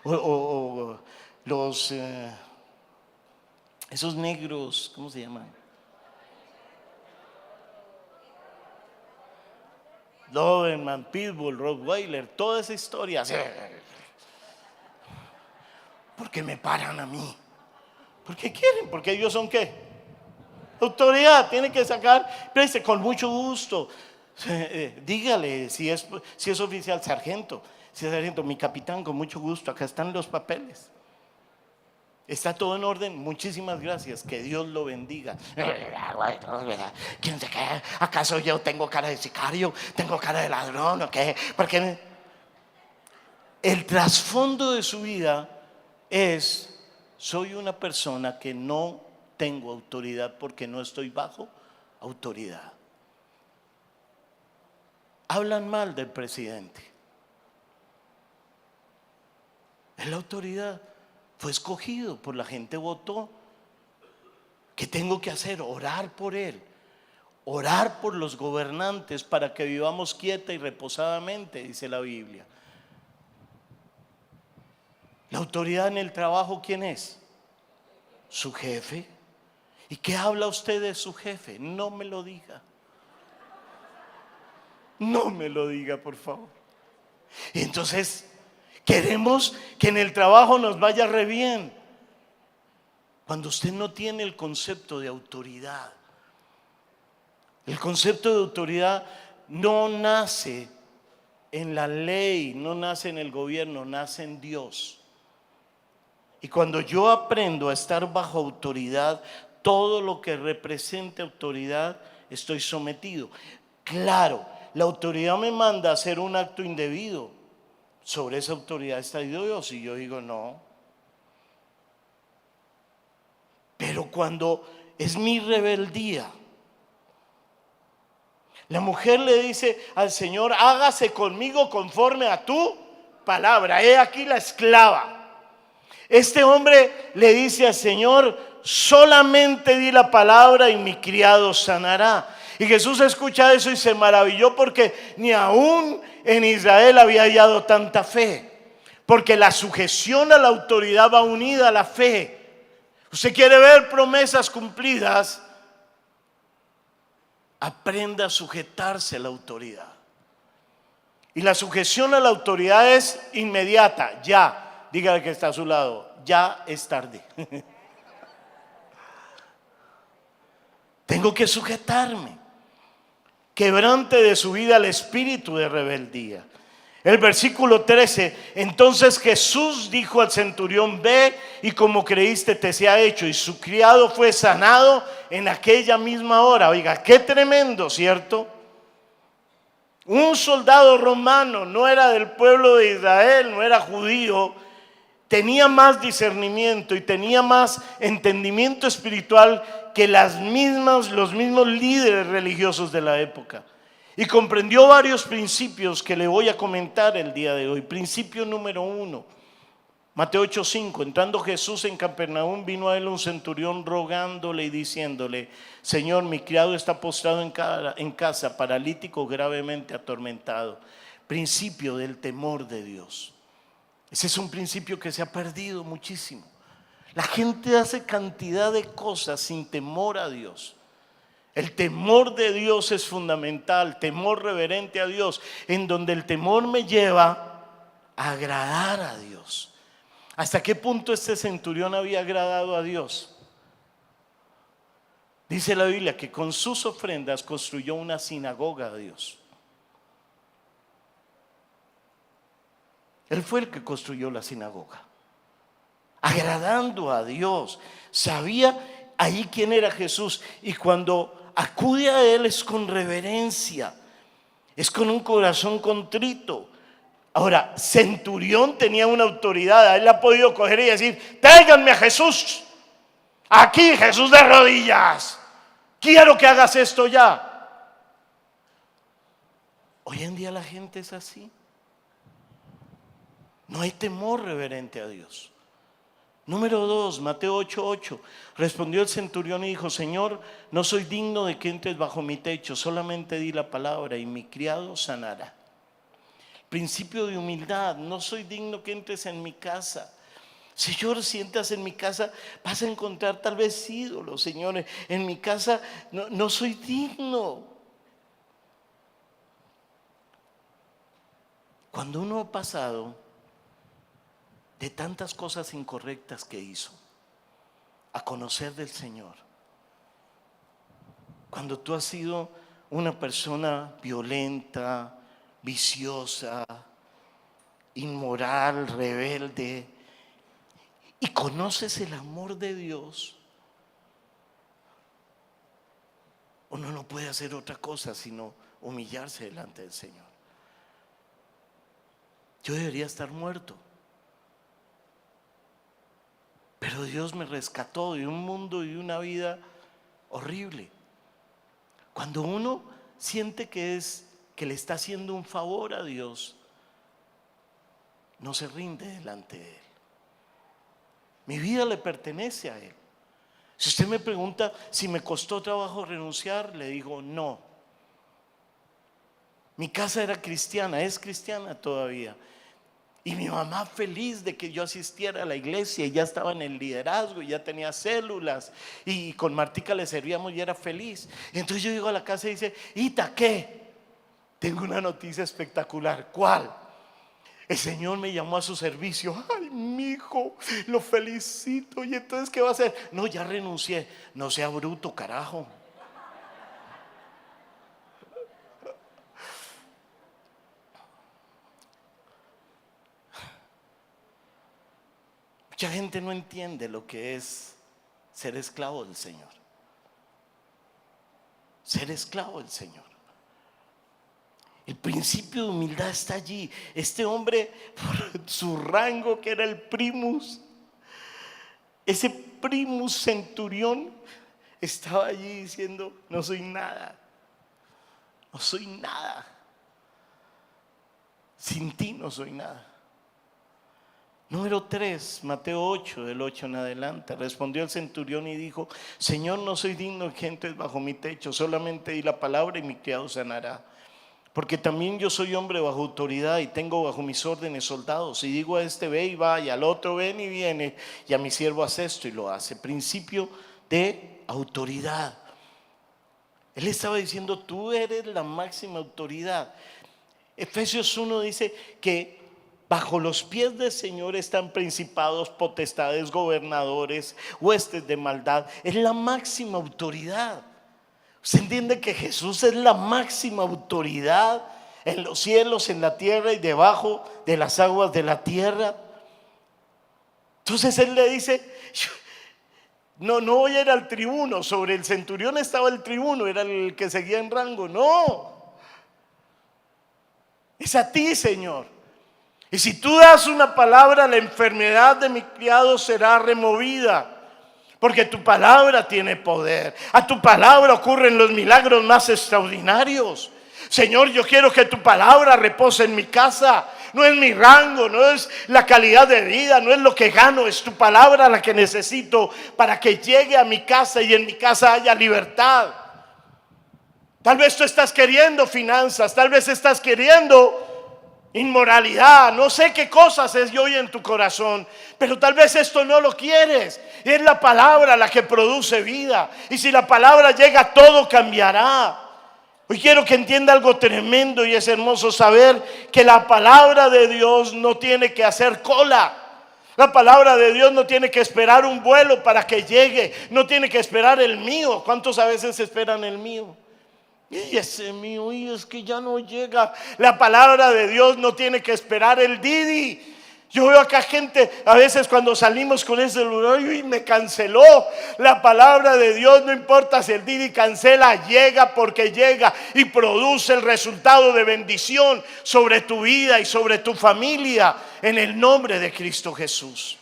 O los esos negros, ¿cómo se llaman? Doberman, Pitbull, Rottweiler, toda esa historia. ¿Por qué me paran a mí? ¿Por qué quieren? Porque ellos son ¿qué? Autoridad. Tiene que sacar, preste, con mucho gusto. Dígale si es oficial: sargento, si es sargento, mi capitán, con mucho gusto, acá están los papeles. ¿Está todo en orden? Muchísimas gracias, que Dios lo bendiga. ¿Quién se qué? ¿Acaso yo tengo cara de sicario? ¿Tengo cara de ladrón o qué? Porque el trasfondo de su vida es: soy una persona que no tengo autoridad porque no estoy bajo autoridad. Hablan mal del presidente. Es la autoridad. Fue escogido, por la gente votó. ¿Qué tengo que hacer? Orar por él. Orar por los gobernantes para que vivamos quieta y reposadamente, dice la Biblia. La autoridad en el trabajo, ¿quién es? Su jefe. ¿Y qué habla usted de su jefe? No me lo diga. No me lo diga, por favor. Y entonces queremos que en el trabajo nos vaya re bien, cuando usted no tiene el concepto de autoridad. El concepto de autoridad no nace en la ley, no nace en el gobierno, nace en Dios. Y cuando yo aprendo a estar bajo autoridad, todo lo que represente autoridad, estoy sometido. Claro, la autoridad me manda a hacer un acto indebido. Sobre esa autoridad está Dios y yo digo no. Pero cuando es mi rebeldía, la mujer le dice al Señor: hágase conmigo conforme a tu palabra. He aquí la esclava. Este hombre le dice al Señor: solamente di la palabra y mi criado sanará. Y Jesús escucha eso y se maravilló, porque ni aún en Israel había hallado tanta fe. Porque la sujeción a la autoridad va unida a la fe. Usted quiere ver promesas cumplidas, aprenda a sujetarse a la autoridad. Y la sujeción a la autoridad es inmediata, ya. Dígale que está a su lado: ya es tarde. Tengo que sujetarme. Quebrante de su vida el espíritu de rebeldía. El versículo 13: entonces Jesús dijo al centurión: ve y como creíste te sea hecho. Y su criado fue sanado en aquella misma hora. Oiga, qué tremendo, ¿cierto? Un soldado romano, no era del pueblo de Israel, no era judío, tenía más discernimiento y tenía más entendimiento espiritual que los mismos líderes religiosos de la época. Y comprendió varios principios que le voy a comentar el día de hoy. Principio número 1, Mateo 8:5. Entrando Jesús en Capernaum, vino a él un centurión rogándole y diciéndole: Señor, mi criado está postrado en casa, paralítico, gravemente atormentado. Principio del temor de Dios. Ese es un principio que se ha perdido muchísimo. La gente hace cantidad de cosas sin temor a Dios. El temor de Dios es fundamental, temor reverente a Dios, en donde el temor me lleva a agradar a Dios. ¿Hasta qué punto este centurión había agradado a Dios? Dice la Biblia que con sus ofrendas construyó una sinagoga a Dios. Él fue el que construyó la sinagoga, agradando a Dios. Sabía ahí quién era Jesús, y cuando acude a él es con reverencia, es con un corazón contrito. Ahora, centurión tenía una autoridad, a él le ha podido coger y decir: tráiganme a Jesús, aquí Jesús de rodillas, quiero que hagas esto ya. Hoy en día la gente es así. No hay temor reverente a Dios. Número 2, Mateo 8:8. Respondió el centurión y dijo: Señor, no soy digno de que entres bajo mi techo, solamente di la palabra y mi criado sanará. Principio de humildad: no soy digno que entres en mi casa. Señor, si entras en mi casa vas a encontrar tal vez ídolos. Señor, en mi casa no soy digno. Cuando uno ha pasado de tantas cosas incorrectas que hizo a conocer del Señor, cuando tú has sido una persona violenta, viciosa, inmoral, rebelde, y conoces el amor de Dios, uno no puede hacer otra cosa sino humillarse delante del Señor. Yo debería estar muerto, pero Dios me rescató de un mundo y una vida horrible. Cuando uno siente que le está haciendo un favor a Dios, no se rinde delante de Él. Mi vida le pertenece a Él. Si usted me pregunta si me costó trabajo renunciar, le digo no. Mi casa era cristiana, es cristiana todavía. Y mi mamá feliz de que yo asistiera a la iglesia, y ya estaba en el liderazgo, y ya tenía células, y con Martica le servíamos y era feliz. Y entonces yo llego a la casa y dice: Ita, ¿qué? Tengo una noticia espectacular. ¿Cuál? El Señor me llamó a su servicio. Ay, mi hijo, lo felicito. ¿Y entonces qué va a hacer? No, ya renuncié. No sea bruto, carajo. Mucha gente no entiende lo que es ser esclavo del Señor. Ser esclavo del Señor. El principio de humildad está allí. Este hombre, por su rango que era el primus, ese primus centurión, estaba allí diciendo: no soy nada, no soy nada, sin ti no soy nada. Número 3, Mateo 8, del 8 en adelante. Respondió el centurión y dijo: Señor, no soy digno que entres bajo mi techo, solamente di la palabra y mi criado sanará. Porque también yo soy hombre bajo autoridad y tengo bajo mis órdenes soldados. Y digo a este: ve y va, y al otro: ven y viene, y a mi siervo haz esto y lo hace. Principio de autoridad. Él estaba diciendo: tú eres la máxima autoridad. Efesios 1 dice que bajo los pies del Señor están principados, potestades, gobernadores, huestes de maldad. Es la máxima autoridad. ¿Usted entiende que Jesús es la máxima autoridad en los cielos, en la tierra y debajo de las aguas de la tierra? Entonces Él le dice: no voy a ir al tribuno. Sobre el centurión estaba el tribuno, era el que seguía en rango. No, es a ti, Señor. Y si tú das una palabra, la enfermedad de mi criado será removida. Porque tu palabra tiene poder. A tu palabra ocurren los milagros más extraordinarios. Señor, yo quiero que tu palabra repose en mi casa. No es mi rango, no es la calidad de vida, no es lo que gano. Es tu palabra la que necesito para que llegue a mi casa y en mi casa haya libertad. Tal vez tú estás queriendo finanzas, tal vez estás queriendo inmoralidad, no sé qué cosas es hoy en tu corazón, pero tal vez esto no lo quieres. Y es la palabra la que produce vida, y si la palabra llega, todo cambiará. Hoy quiero que entienda algo tremendo, y es hermoso saber que la palabra de Dios no tiene que hacer cola. La palabra de Dios no tiene que esperar un vuelo para que llegue, no tiene que esperar el mío. ¿Cuántos a veces esperan el mío? Y ese mío, y es que ya no llega. La palabra de Dios no tiene que esperar el Didi. Yo veo acá gente, a veces cuando salimos con ese celular, y me canceló. La palabra de Dios, no importa si el Didi cancela, llega porque llega y produce el resultado de bendición sobre tu vida y sobre tu familia, en el nombre de Cristo Jesús.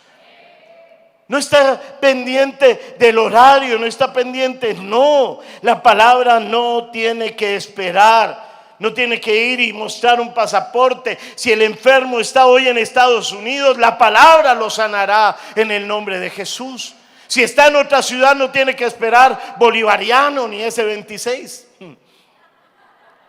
No está pendiente del horario, no está pendiente, no. La palabra no tiene que esperar, no tiene que ir y mostrar un pasaporte. Si el enfermo está hoy en Estados Unidos, la palabra lo sanará en el nombre de Jesús. Si está en otra ciudad, no tiene que esperar bolivariano ni ese 26.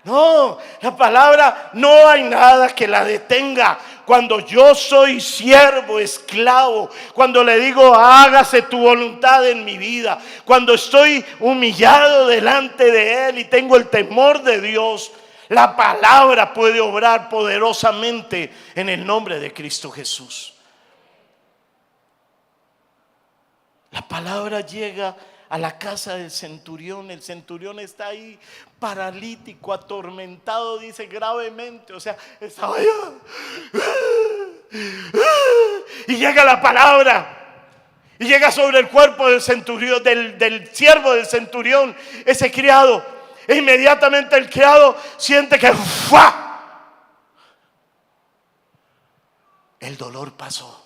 No, la palabra no hay nada que la detenga. Cuando yo soy siervo, esclavo, cuando le digo: hágase tu voluntad en mi vida, cuando estoy humillado delante de Él y tengo el temor de Dios, la palabra puede obrar poderosamente en el nombre de Cristo Jesús. La palabra llega a la casa del centurión. El centurión está ahí paralítico, atormentado, dice, gravemente. O sea, estaba allá. Y llega la palabra, y llega sobre el cuerpo del centurión, del siervo del centurión, ese criado. E inmediatamente el criado siente que ¡fua! El dolor pasó.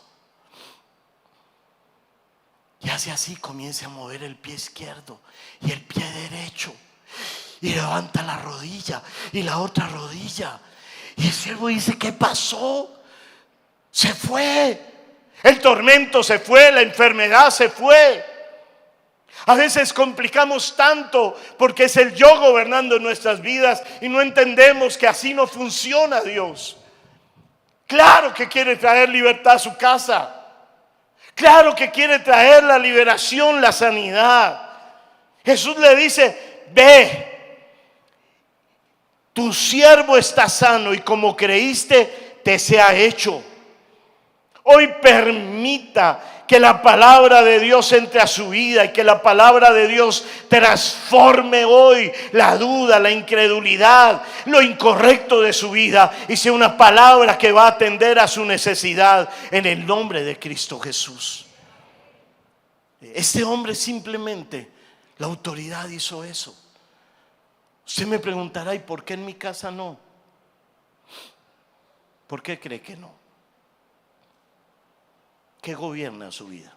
Y hace así, comienza a mover el pie izquierdo y el pie derecho, y levanta la rodilla y la otra rodilla. Y el siervo dice: ¿qué pasó? Se fue. El tormento se fue, la enfermedad se fue. A veces complicamos tanto porque es el yo gobernando nuestras vidas y no entendemos que así no funciona Dios. Claro que quiere traer libertad a su casa. Claro que quiere traer la liberación, la sanidad. Jesús le dice: ve, tu siervo está sano y como creíste te sea hecho. Hoy permita que la palabra de Dios entre a su vida y que la palabra de Dios transforme hoy la duda, la incredulidad, lo incorrecto de su vida y sea una palabra que va a atender a su necesidad en el nombre de Cristo Jesús. Este hombre simplemente, la autoridad hizo eso. Usted me preguntará: ¿y por qué en mi casa no? ¿Por qué cree que no? ¿Qué gobierna su vida?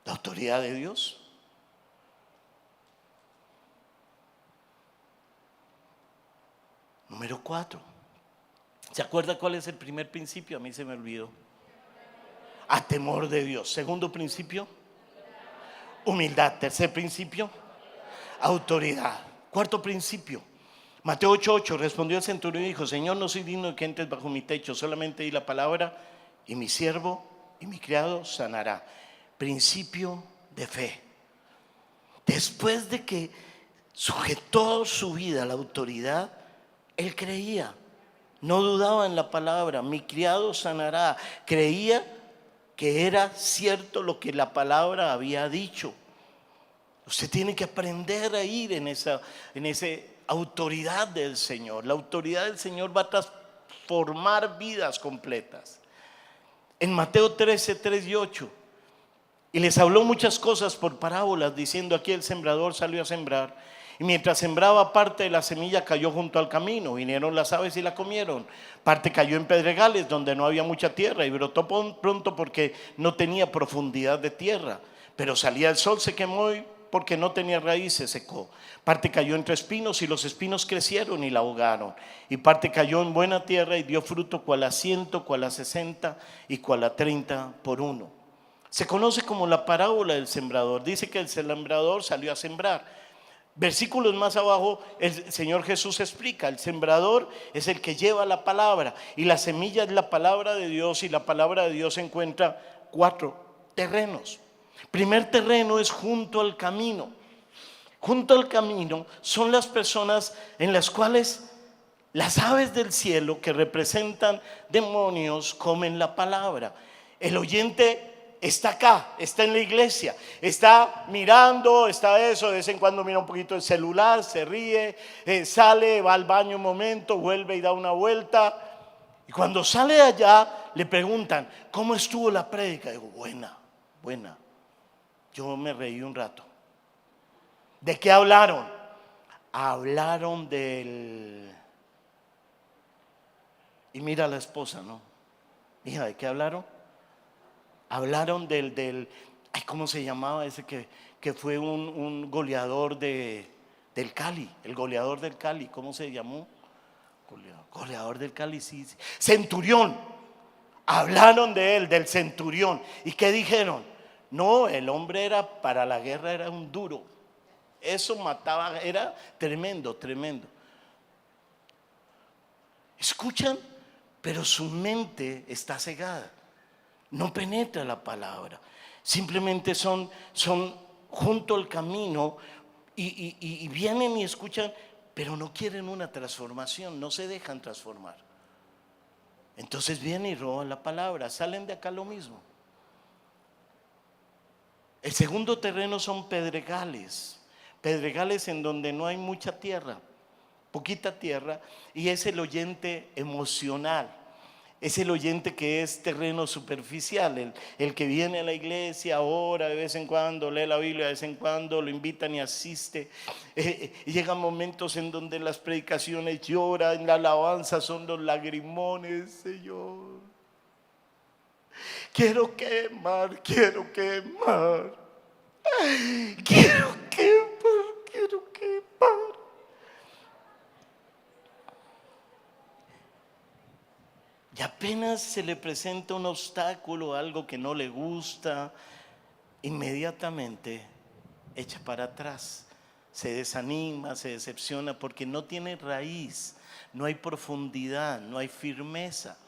¿La autoridad de Dios? Número 4. ¿Se acuerda cuál es el primer principio? A mí se me olvidó. A temor de Dios. Segundo principio, humildad. Tercer principio, autoridad. Cuarto principio, Mateo 8:8. Respondió el centurión y dijo: Señor, no soy digno de que entres bajo mi techo, solamente di la palabra y mi siervo y mi criado sanará. Principio de fe. Después de que sujetó su vida a la autoridad, él creía, no dudaba en la palabra. Mi criado sanará. Creía que era cierto lo que la palabra había dicho. Usted tiene que aprender a ir en esa autoridad del Señor. La autoridad del Señor va a transformar vidas completas. En Mateo 13, 3 y 8. Y les habló muchas cosas por parábolas, diciendo: aquí el sembrador salió a sembrar. Y mientras sembraba, parte de la semilla cayó junto al camino. Vinieron las aves y la comieron. Parte cayó en pedregales donde no había mucha tierra y brotó pronto porque no tenía profundidad de tierra. Pero salía el sol, se quemó y porque no tenía raíz se secó. Parte cayó entre espinos y los espinos crecieron y la ahogaron. Y parte cayó en buena tierra y dio fruto, cual a 100, cual a 60 y cual a 30 por uno. Se conoce como la parábola del sembrador. Dice que el sembrador salió a sembrar. Versículos más abajo, el Señor Jesús explica: el sembrador es el que lleva la palabra y la semilla es la palabra de Dios, y la palabra de Dios encuentra 4 terrenos. Primer terreno es junto al camino. Junto al camino son las personas en las cuales las aves del cielo, que representan demonios, comen la palabra. El oyente está acá, está en la iglesia, está mirando, está eso, de vez en cuando mira un poquito el celular, se ríe, sale, va al baño un momento, vuelve y da una vuelta. Y cuando sale de allá le preguntan: ¿cómo estuvo la prédica? Digo: buena. Yo me reí un rato. ¿De qué hablaron? Hablaron del... Y mira a la esposa, ¿no? Hija, ¿de qué hablaron? Hablaron del ay, ¿cómo se llamaba ese que fue un goleador del Cali? El goleador del Cali, ¿cómo se llamó? Goleador del Cali, sí. Centurión. Hablaron de él, del centurión. ¿Y qué dijeron? No, el hombre era para la guerra, era un duro. Eso mataba, era tremendo. ¿Escuchan? Pero su mente está cegada. No penetra la palabra. Simplemente son junto al camino y vienen y escuchan, pero no quieren una transformación, no se dejan transformar. Entonces vienen y roban la palabra, salen de acá lo mismo. El segundo terreno son pedregales en donde no hay mucha tierra, poquita tierra, y es el oyente emocional. Es el oyente que es terreno superficial, el que viene a la iglesia, ora de vez en cuando, lee la Biblia de vez en cuando, lo invitan y asiste. Y llegan momentos en donde en las predicaciones llora, en la alabanza son los lagrimones. Señor, quiero quemar. Y apenas se le presenta un obstáculo, algo que no le gusta, inmediatamente echa para atrás, se desanima, se decepciona porque no tiene raíz, no hay profundidad, no hay firmeza.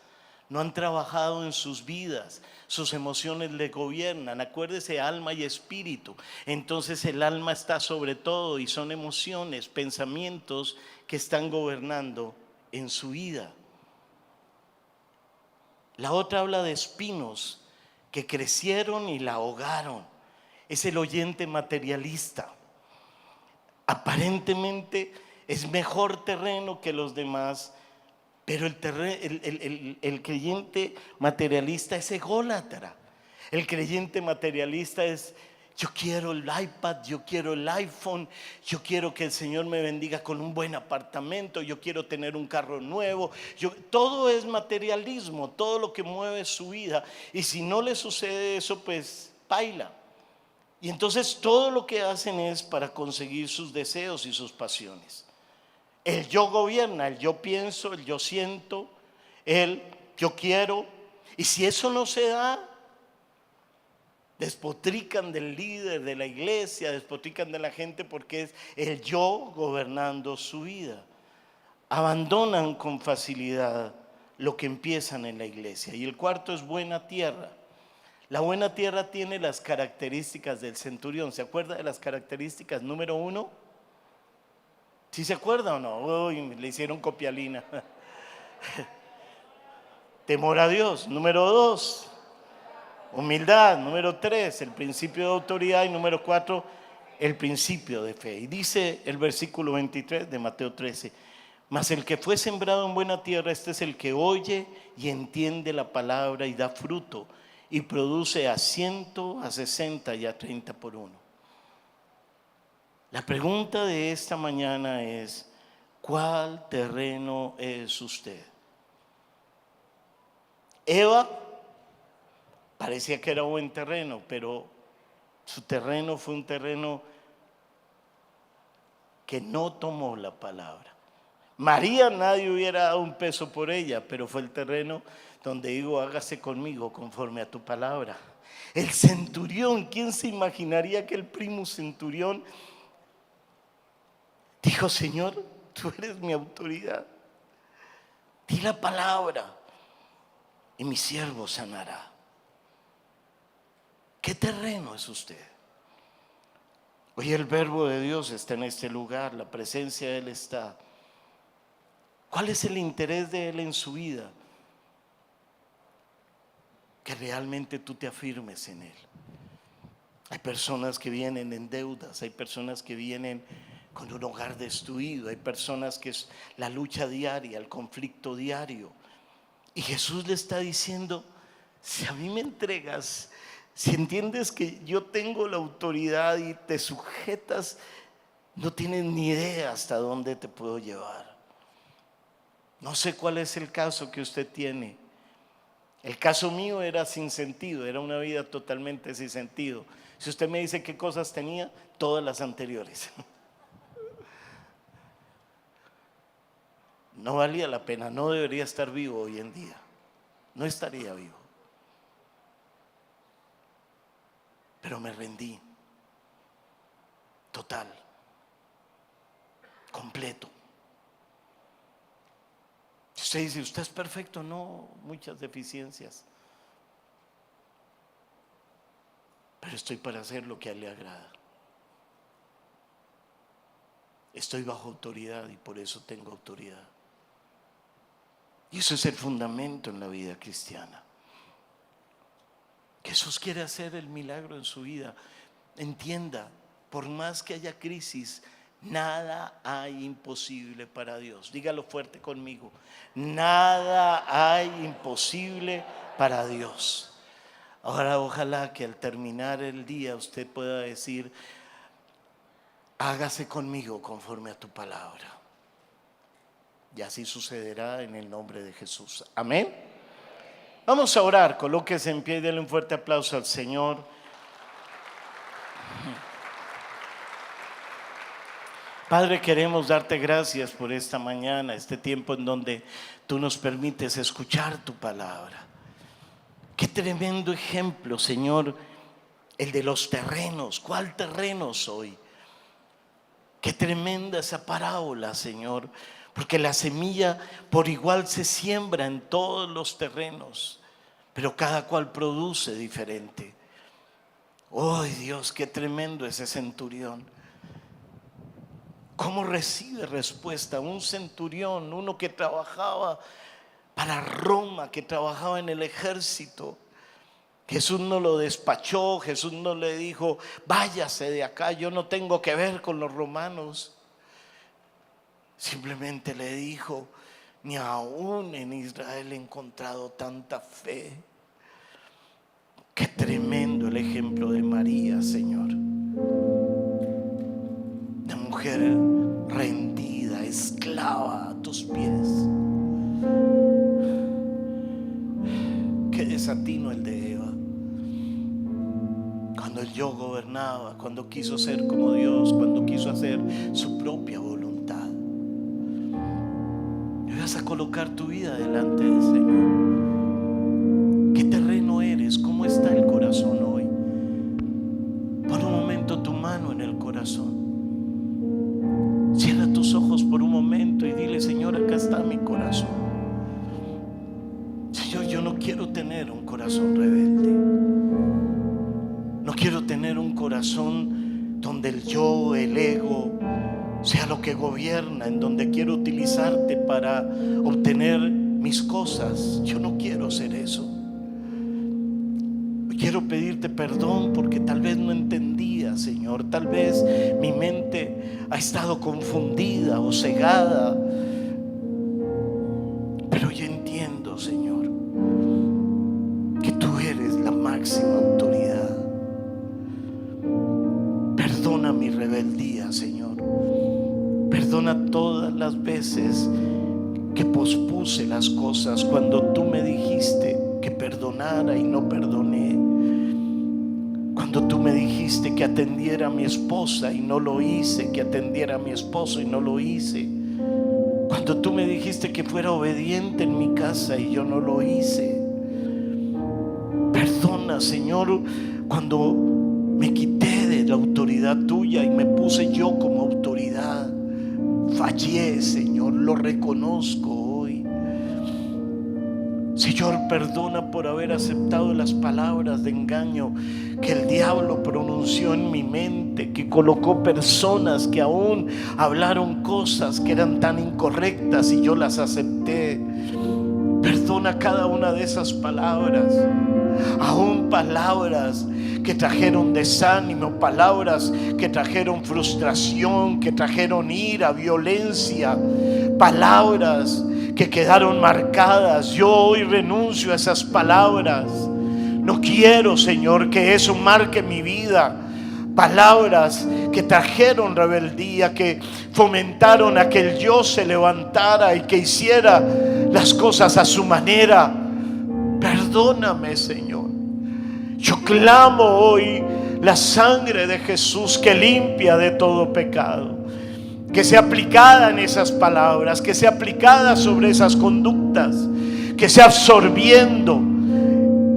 No han trabajado en sus vidas, sus emociones le gobiernan. Acuérdese, alma y espíritu. Entonces el alma está sobre todo y son emociones, pensamientos que están gobernando en su vida. La otra habla de espinos que crecieron y la ahogaron. Es el oyente materialista. Aparentemente es mejor terreno que los demás, pero el creyente materialista es ególatra. El creyente materialista es: yo quiero el iPad, yo quiero el iPhone, yo quiero que el Señor me bendiga con un buen apartamento, yo quiero tener un carro nuevo. Todo es materialismo, todo lo que mueve su vida. Y si no le sucede eso, pues baila. Y entonces todo lo que hacen es para conseguir sus deseos y sus pasiones. El yo gobierna, el yo pienso, el yo siento, el yo quiero. Y si eso no se da, despotrican del líder de la iglesia, despotrican de la gente, porque es el yo gobernando su vida. Abandonan con facilidad lo que empiezan en la iglesia. Y el cuarto es buena tierra. La buena tierra tiene las características del centurión. ¿Se acuerda de las características? Número 1. ¿Sí se acuerda o no? Uy, le hicieron copialina. Temor a Dios. Número 2, humildad. Número 3, el principio de autoridad. Y número 4, el principio de fe. Y dice el versículo 23 de Mateo 13: mas el que fue sembrado en buena tierra, este es el que oye y entiende la palabra y da fruto, y produce a 100, a 60 y a 30 por uno. La pregunta de esta mañana es: ¿cuál terreno es usted? Eva parecía que era buen terreno, pero su terreno fue un terreno que no tomó la palabra. María, nadie hubiera dado un peso por ella, pero fue el terreno donde digo: hágase conmigo conforme a tu palabra. El centurión, ¿quién se imaginaría que el primo centurión dijo: Señor, tú eres mi autoridad, di la palabra y mi siervo sanará? ¿Qué terreno es usted? Hoy el verbo de Dios está en este lugar, la presencia de Él está. ¿Cuál es el interés de Él en su vida? Que realmente tú te afirmes en Él. Hay personas que vienen en deudas, hay personas que vienen con un hogar destruido, hay personas que es la lucha diaria, el conflicto diario. Y Jesús le está diciendo: si a mí me entregas, si entiendes que yo tengo la autoridad y te sujetas, no tienes ni idea hasta dónde te puedo llevar. No sé cuál es el caso que usted tiene. El caso mío era sin sentido, era una vida totalmente sin sentido. Si usted me dice qué cosas tenía, todas las anteriores. No valía la pena, no debería estar vivo hoy en día. No estaría vivo. Pero me rendí. Total. Completo. Usted dice: ¿usted es perfecto? No, muchas deficiencias. Pero estoy para hacer lo que a Él le agrada. Estoy bajo autoridad y por eso tengo autoridad. Y eso es el fundamento en la vida cristiana. Jesús quiere hacer el milagro en su vida. Entienda, por más que haya crisis, nada hay imposible para Dios. Dígalo fuerte conmigo: nada hay imposible para Dios. Ahora, ojalá que al terminar el día usted pueda decir: hágase conmigo conforme a tu palabra. Y así sucederá en el nombre de Jesús. Amén. Vamos a orar. Colóquese en pie y denle un fuerte aplauso al Señor. Padre, queremos darte gracias por esta mañana, este tiempo en donde tú nos permites escuchar tu palabra. Qué tremendo ejemplo, Señor, el de los terrenos. ¿Cuál terreno soy? Qué tremenda esa parábola, Señor, porque la semilla por igual se siembra en todos los terrenos, pero cada cual produce diferente. ¡Oh, Dios, qué tremendo ese centurión! ¿Cómo recibe respuesta un centurión, uno que trabajaba para Roma, que trabajaba en el ejército? Jesús no lo despachó, Jesús no le dijo: váyase de acá, yo no tengo que ver con los romanos. Simplemente le dijo: ni aún en Israel he encontrado tanta fe. Qué tremendo el ejemplo de María, Señor. Una mujer rendida, esclava a tus pies. Qué desatino el de Eva. Cuando yo gobernaba, cuando quiso ser como Dios, cuando quiso hacer su propia voluntad. Y vas a colocar tu vida delante del Señor. ¿Qué terreno eres? ¿Cómo está el corazón hoy? Pon un momento tu mano en el corazón. Cierra tus ojos por un momento y dile: Señor, acá está mi corazón. Señor, yo no quiero tener un corazón rebelde. No quiero tener un corazón donde el yo, el ego, sea lo que gobierna, en donde quiero utilizarte para obtener mis cosas. Yo no quiero ser eso. Quiero pedirte perdón porque tal vez no entendía, Señor. Tal vez mi mente ha estado confundida o cegada. Pero yo entiendo, Señor, que tú eres la máxima autoridad. Perdona mi rebeldía, Señor. Perdona todas las veces que pospuse las cosas cuando tú me dijiste que perdonara y no perdoné. Cuando tú me dijiste que atendiera a mi esposa y no lo hice, que atendiera a mi esposo y no lo hice. Cuando tú me dijiste que fuera obediente en mi casa y yo no lo hice. Perdona, Señor, cuando me quité de la autoridad tuya y me puse yo como autoridad. Fallé, Señor, lo reconozco hoy. Señor, perdona por haber aceptado las palabras de engaño que el diablo pronunció en mi mente, que colocó personas que aún hablaron cosas que eran tan incorrectas y yo las acepté. Perdona cada una de esas palabras, aún palabras que trajeron desánimo, palabras que trajeron frustración, que trajeron ira, violencia, palabras que quedaron marcadas. Yo hoy renuncio a esas palabras. No quiero, Señor, que eso marque mi vida. Palabras que trajeron rebeldía, que fomentaron a que el yo se levantara y que hiciera las cosas a su manera. Perdóname, Señor. Yo clamo hoy la sangre de Jesús que limpia de todo pecado. Que sea aplicada en esas palabras, que sea aplicada sobre esas conductas, que sea absorbiendo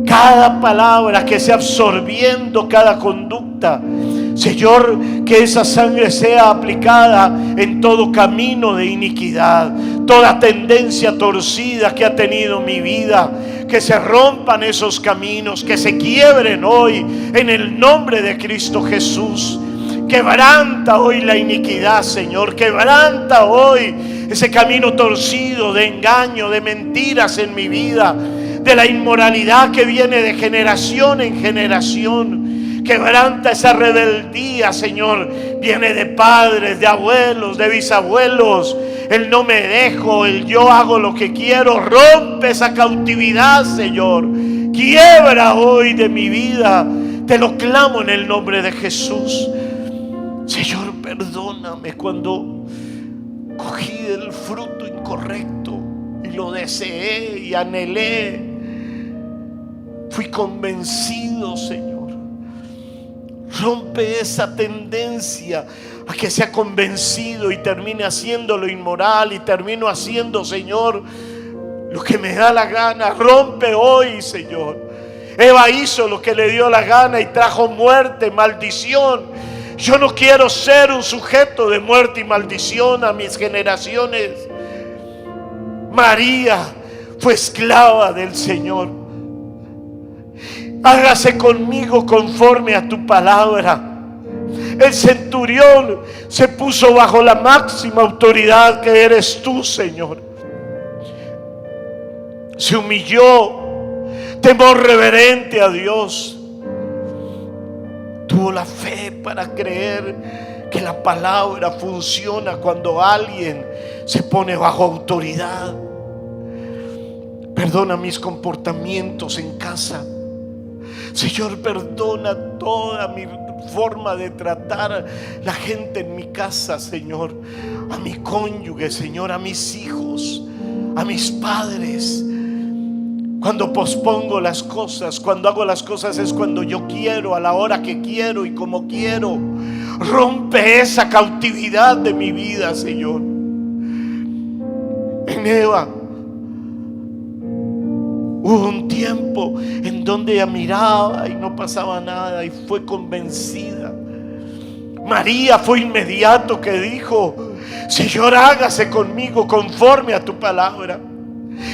cada palabra, que sea absorbiendo cada conducta. Señor, que esa sangre sea aplicada en todo camino de iniquidad, toda tendencia torcida que ha tenido mi vida, que se rompan esos caminos, que se quiebren hoy en el nombre de Cristo Jesús. Quebranta hoy la iniquidad, Señor. Quebranta hoy ese camino torcido de engaño, de mentiras en mi vida, de la inmoralidad que viene de generación en generación. Quebranta esa rebeldía, Señor. Viene de padres, de abuelos, de bisabuelos. El no me dejo, el yo hago lo que quiero. Rompe esa cautividad, Señor. Quiebra hoy de mi vida. Te lo clamo en el nombre de Jesús. Señor, perdóname cuando cogí el fruto incorrecto y lo deseé y anhelé. Fui convencido, Señor. Rompe esa tendencia a que sea convencido y termine haciendo lo inmoral y termino haciendo, Señor, lo que me da la gana. Rompe hoy, Señor, Eva hizo lo que le dio la gana y trajo muerte, maldición. Yo no quiero ser un sujeto de muerte y maldición a mis generaciones. María fue esclava del Señor. Hágase conmigo conforme a tu palabra. El centurión se puso bajo la máxima autoridad que eres tú, Señor. Se humilló, temor reverente a Dios. Tuvo la fe para creer que la palabra funciona cuando alguien se pone bajo autoridad. Perdona mis comportamientos en casa. Señor, perdona toda mi forma de tratar a la gente en mi casa, Señor. A mi cónyuge, Señor, a mis hijos, a mis padres. Cuando pospongo las cosas, cuando hago las cosas es cuando yo quiero, a la hora que quiero y como quiero. Rompe esa cautividad de mi vida, Señor. En Eva hubo un tiempo en donde ella miraba y no pasaba nada y fue convencida. María fue inmediato que dijo: Señor, hágase conmigo conforme a tu palabra.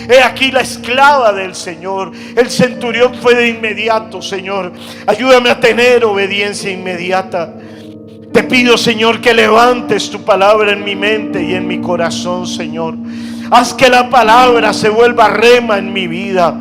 He aquí la esclava del Señor. El centurión fue de inmediato. Señor, ayúdame a tener obediencia inmediata. Te pido, Señor, que levantes tu palabra en mi mente y en mi corazón, Señor. Haz que la palabra se vuelva rema en mi vida.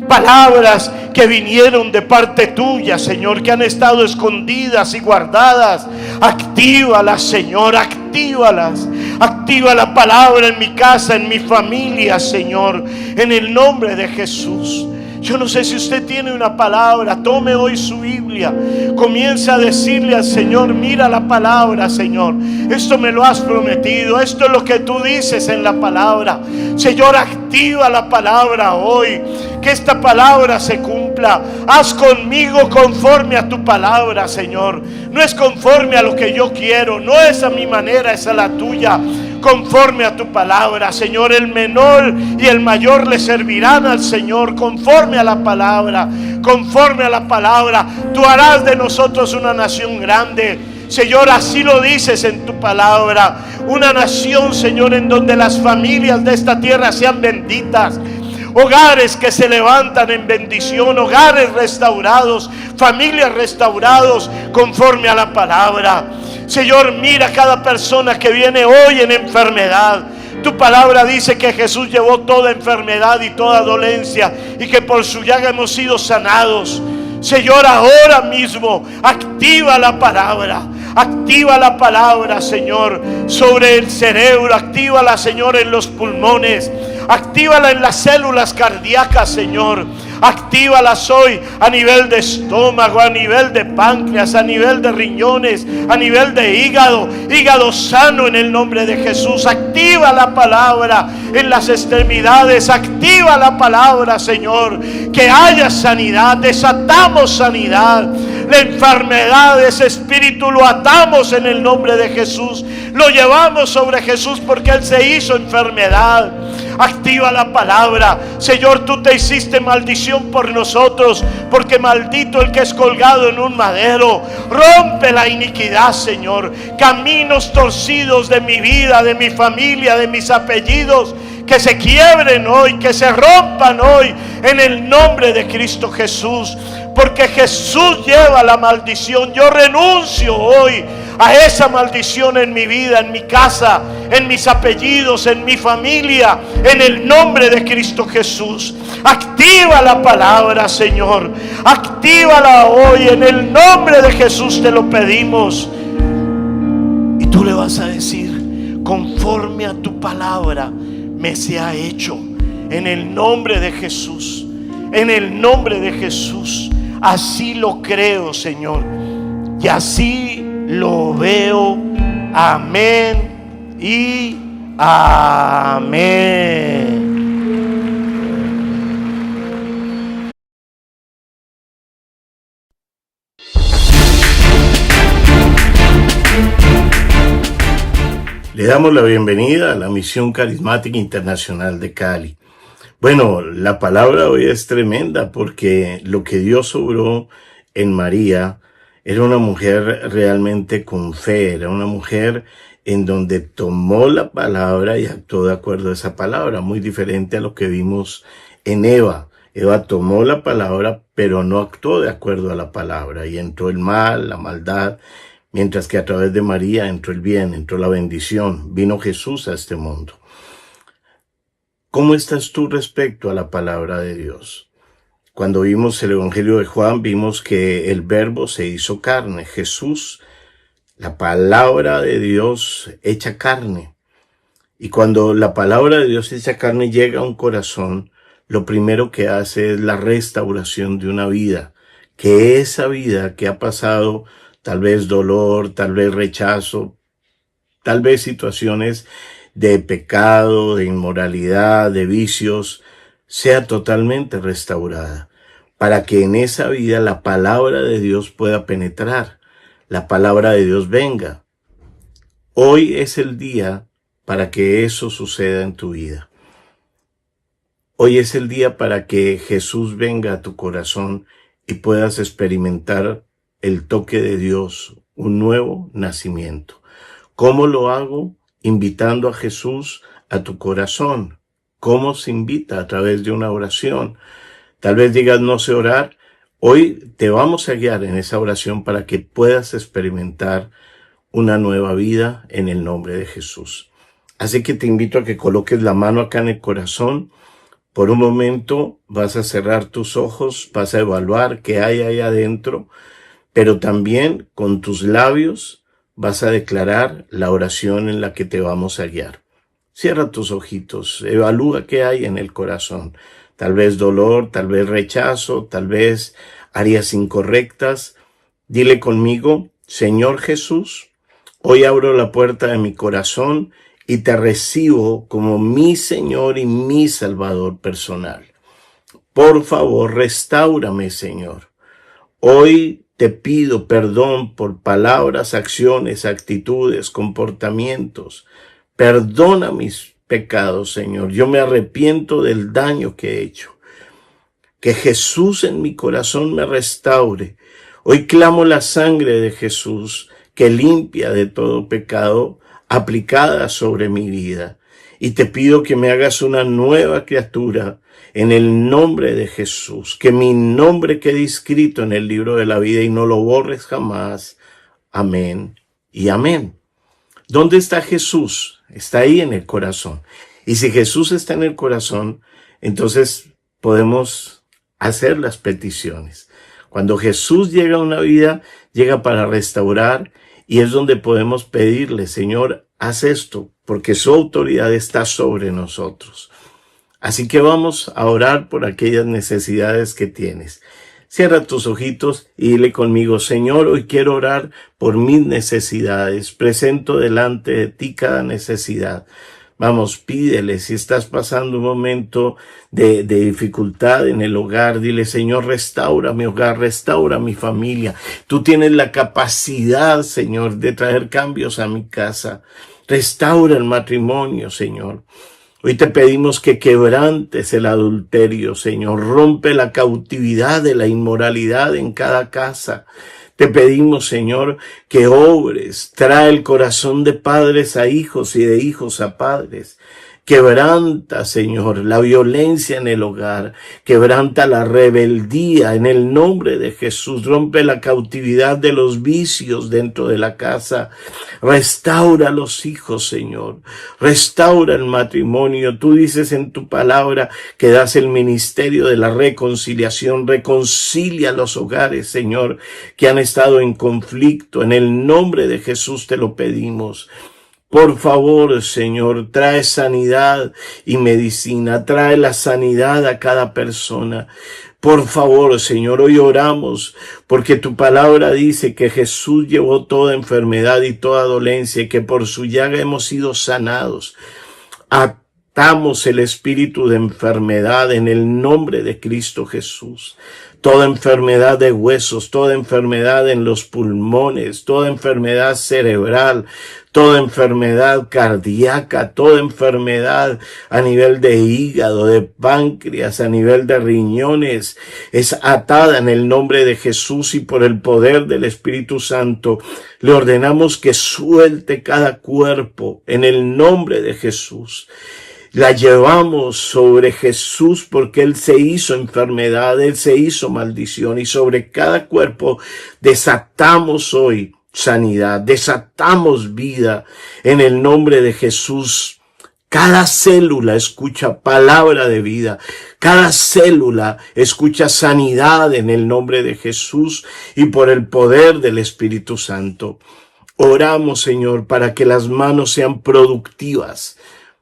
Palabras que vinieron de parte tuya, Señor, que han estado escondidas y guardadas. Actívalas, Señor, actívalas. Activa la palabra en mi casa, en mi familia, Señor, en el nombre de Jesús. Yo no sé si usted tiene una palabra. Tome hoy su Biblia. Comienza a decirle al Señor: mira la palabra, Señor. Esto me lo has prometido. Esto es lo que tú dices en la palabra. Señor, activa la palabra hoy. Que esta palabra se cumpla. Haz conmigo conforme a tu palabra, Señor. No es conforme a lo que yo quiero. No es a mi manera, es a la tuya. Conforme a tu palabra, Señor. El menor y el mayor le servirán al Señor. Conforme a la palabra. Conforme a la palabra. Tú harás de nosotros una nación grande, Señor, así lo dices en tu palabra. Una nación, Señor, en donde las familias de esta tierra sean benditas. Hogares que se levantan en bendición, hogares restaurados, familias restaurados conforme a la palabra. Señor, mira cada persona que viene hoy en enfermedad. Tu palabra dice que Jesús llevó toda enfermedad y toda dolencia y que por su llaga hemos sido sanados. Señor, ahora mismo activa la palabra. Activa la palabra, Señor, sobre el cerebro. Actívala, Señor, en los pulmones. Actívala en las células cardíacas, Señor. Actívalas hoy a nivel de estómago, a nivel de páncreas, a nivel de riñones, a nivel de hígado. Hígado sano en el nombre de Jesús. Activa la palabra en las extremidades. Activa la palabra, Señor. Que haya sanidad. Desatamos sanidad. La enfermedad de ese espíritu lo atamos en el nombre de Jesús. Lo llevamos sobre Jesús porque Él se hizo enfermedad. Activa la palabra. Señor, tú te hiciste maldición por nosotros, porque maldito el que es colgado en un madero. Rompe la iniquidad, Señor. Caminos torcidos de mi vida, de mi familia, de mis apellidos, que se quiebren hoy, que se rompan hoy en el nombre de Cristo Jesús. Porque Jesús lleva la maldición. Yo renuncio hoy a esa maldición en mi vida, en mi casa, en mis apellidos, en mi familia, en el nombre de Cristo Jesús. Activa la palabra, Señor. Actívala hoy, en el nombre de Jesús te lo pedimos. Y tú le vas a decir: conforme a tu palabra me sea hecho, en el nombre de Jesús. En el nombre de Jesús. Así lo creo, Señor, y así lo veo. Amén y amén. Le damos la bienvenida a la Misión Carismática Internacional de Cali. Bueno, la palabra hoy es tremenda porque lo que Dios obró en María era una mujer realmente con fe, era una mujer en donde tomó la palabra y actuó de acuerdo a esa palabra, muy diferente a lo que vimos en Eva. Eva tomó la palabra, pero no actuó de acuerdo a la palabra y entró el mal, la maldad, mientras que a través de María entró el bien, entró la bendición, vino Jesús a este mundo. ¿Cómo estás tú respecto a la palabra de Dios? Cuando vimos el Evangelio de Juan, vimos que el Verbo se hizo carne. Jesús, la palabra de Dios hecha carne. Y cuando la palabra de Dios hecha carne llega a un corazón, lo primero que hace es la restauración de una vida. Que esa vida que ha pasado tal vez dolor, tal vez rechazo, tal vez situaciones de pecado, de inmoralidad, de vicios, sea totalmente restaurada, para que en esa vida la palabra de Dios pueda penetrar, la palabra de Dios venga. Hoy es el día para que eso suceda en tu vida. Hoy es el día para que Jesús venga a tu corazón y puedas experimentar el toque de Dios, un nuevo nacimiento. ¿Cómo lo hago? Invitando a Jesús a tu corazón. ¿Cómo se invita? A través de una oración. Tal vez digas, no sé orar. Hoy te vamos a guiar en esa oración para que puedas experimentar una nueva vida en el nombre de Jesús. Así que te invito a que coloques la mano acá en el corazón. Por un momento vas a cerrar tus ojos, vas a evaluar qué hay ahí adentro, pero también con tus labios vas a declarar la oración en la que te vamos a guiar. Cierra tus ojitos, evalúa qué hay en el corazón. Tal vez dolor, tal vez rechazo, tal vez áreas incorrectas. Dile conmigo, Señor Jesús, hoy abro la puerta de mi corazón y te recibo como mi Señor y mi Salvador personal. Por favor, restáurame, Señor. Hoy te pido perdón por palabras, acciones, actitudes, comportamientos. Perdona mis pecados, Señor. Yo me arrepiento del daño que he hecho. Que Jesús en mi corazón me restaure. Hoy clamo la sangre de Jesús que limpia de todo pecado aplicada sobre mi vida. Y te pido que me hagas una nueva criatura en el nombre de Jesús. Que mi nombre quede escrito en el libro de la vida y no lo borres jamás. Amén y amén. ¿Dónde está Jesús? Está ahí en el corazón. Y si Jesús está en el corazón, entonces podemos hacer las peticiones. Cuando Jesús llega a una vida, llega para restaurar y es donde podemos pedirle, Señor, haz esto, porque su autoridad está sobre nosotros. Así que vamos a orar por aquellas necesidades que tienes. Cierra tus ojitos y dile conmigo, Señor, hoy quiero orar por mis necesidades. Presento delante de ti cada necesidad. Vamos, pídele, si estás pasando un momento de dificultad en el hogar, dile, Señor, restaura mi hogar, restaura mi familia. Tú tienes la capacidad, Señor, de traer cambios a mi casa. Restaura el matrimonio, Señor. Hoy te pedimos que quebrantes el adulterio, Señor. Rompe la cautividad de la inmoralidad en cada casa. Te pedimos, Señor, que obres, trae el corazón de padres a hijos y de hijos a padres. Quebranta, Señor, la violencia en el hogar. Quebranta la rebeldía en el nombre de Jesús. Rompe la cautividad de los vicios dentro de la casa. Restaura a los hijos, Señor. Restaura el matrimonio. Tú dices en tu palabra que das el ministerio de la reconciliación. Reconcilia los hogares, Señor, que han estado en conflicto. En el nombre de Jesús te lo pedimos. Por favor, Señor, trae sanidad y medicina, trae la sanidad a cada persona. Por favor, Señor, hoy oramos porque tu palabra dice que Jesús llevó toda enfermedad y toda dolencia y que por su llaga hemos sido sanados. Desatamos el espíritu de enfermedad en el nombre de Cristo Jesús. Toda enfermedad de huesos, toda enfermedad en los pulmones, toda enfermedad cerebral, toda enfermedad cardíaca, toda enfermedad a nivel de hígado, de páncreas, a nivel de riñones, es atada en el nombre de Jesús, y por el poder del Espíritu Santo le ordenamos que suelte cada cuerpo en el nombre de Jesús. La llevamos sobre Jesús porque Él se hizo enfermedad, Él se hizo maldición, y sobre cada cuerpo desatamos hoy sanidad, desatamos vida en el nombre de Jesús. Cada célula escucha palabra de vida, cada célula escucha sanidad en el nombre de Jesús y por el poder del Espíritu Santo. Oramos, Señor, para que las manos sean productivas.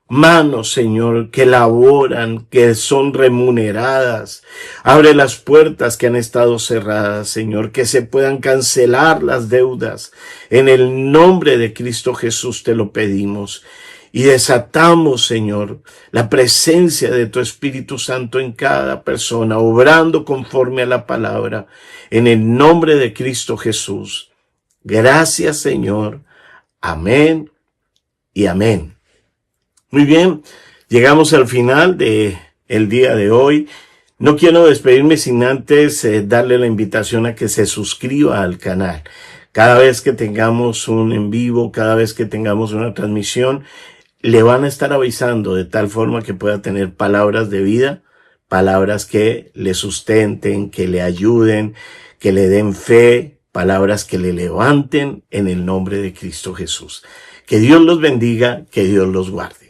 Manos, Señor, que laboran, que son remuneradas. Abre las puertas que han estado cerradas, Señor, que se puedan cancelar las deudas. En el nombre de Cristo Jesús te lo pedimos. Y desatamos, Señor, la presencia de tu Espíritu Santo en cada persona, obrando conforme a la palabra. En el nombre de Cristo Jesús. Gracias, Señor. Amén y amén. Muy bien, llegamos al final de el día de hoy. No quiero despedirme sin antes darle la invitación a que se suscriba al canal. Cada vez que tengamos un en vivo, cada vez que tengamos una transmisión, le van a estar avisando de tal forma que pueda tener palabras de vida, palabras que le sustenten, que le ayuden, que le den fe, palabras que le levanten en el nombre de Cristo Jesús. Que Dios los bendiga, que Dios los guarde.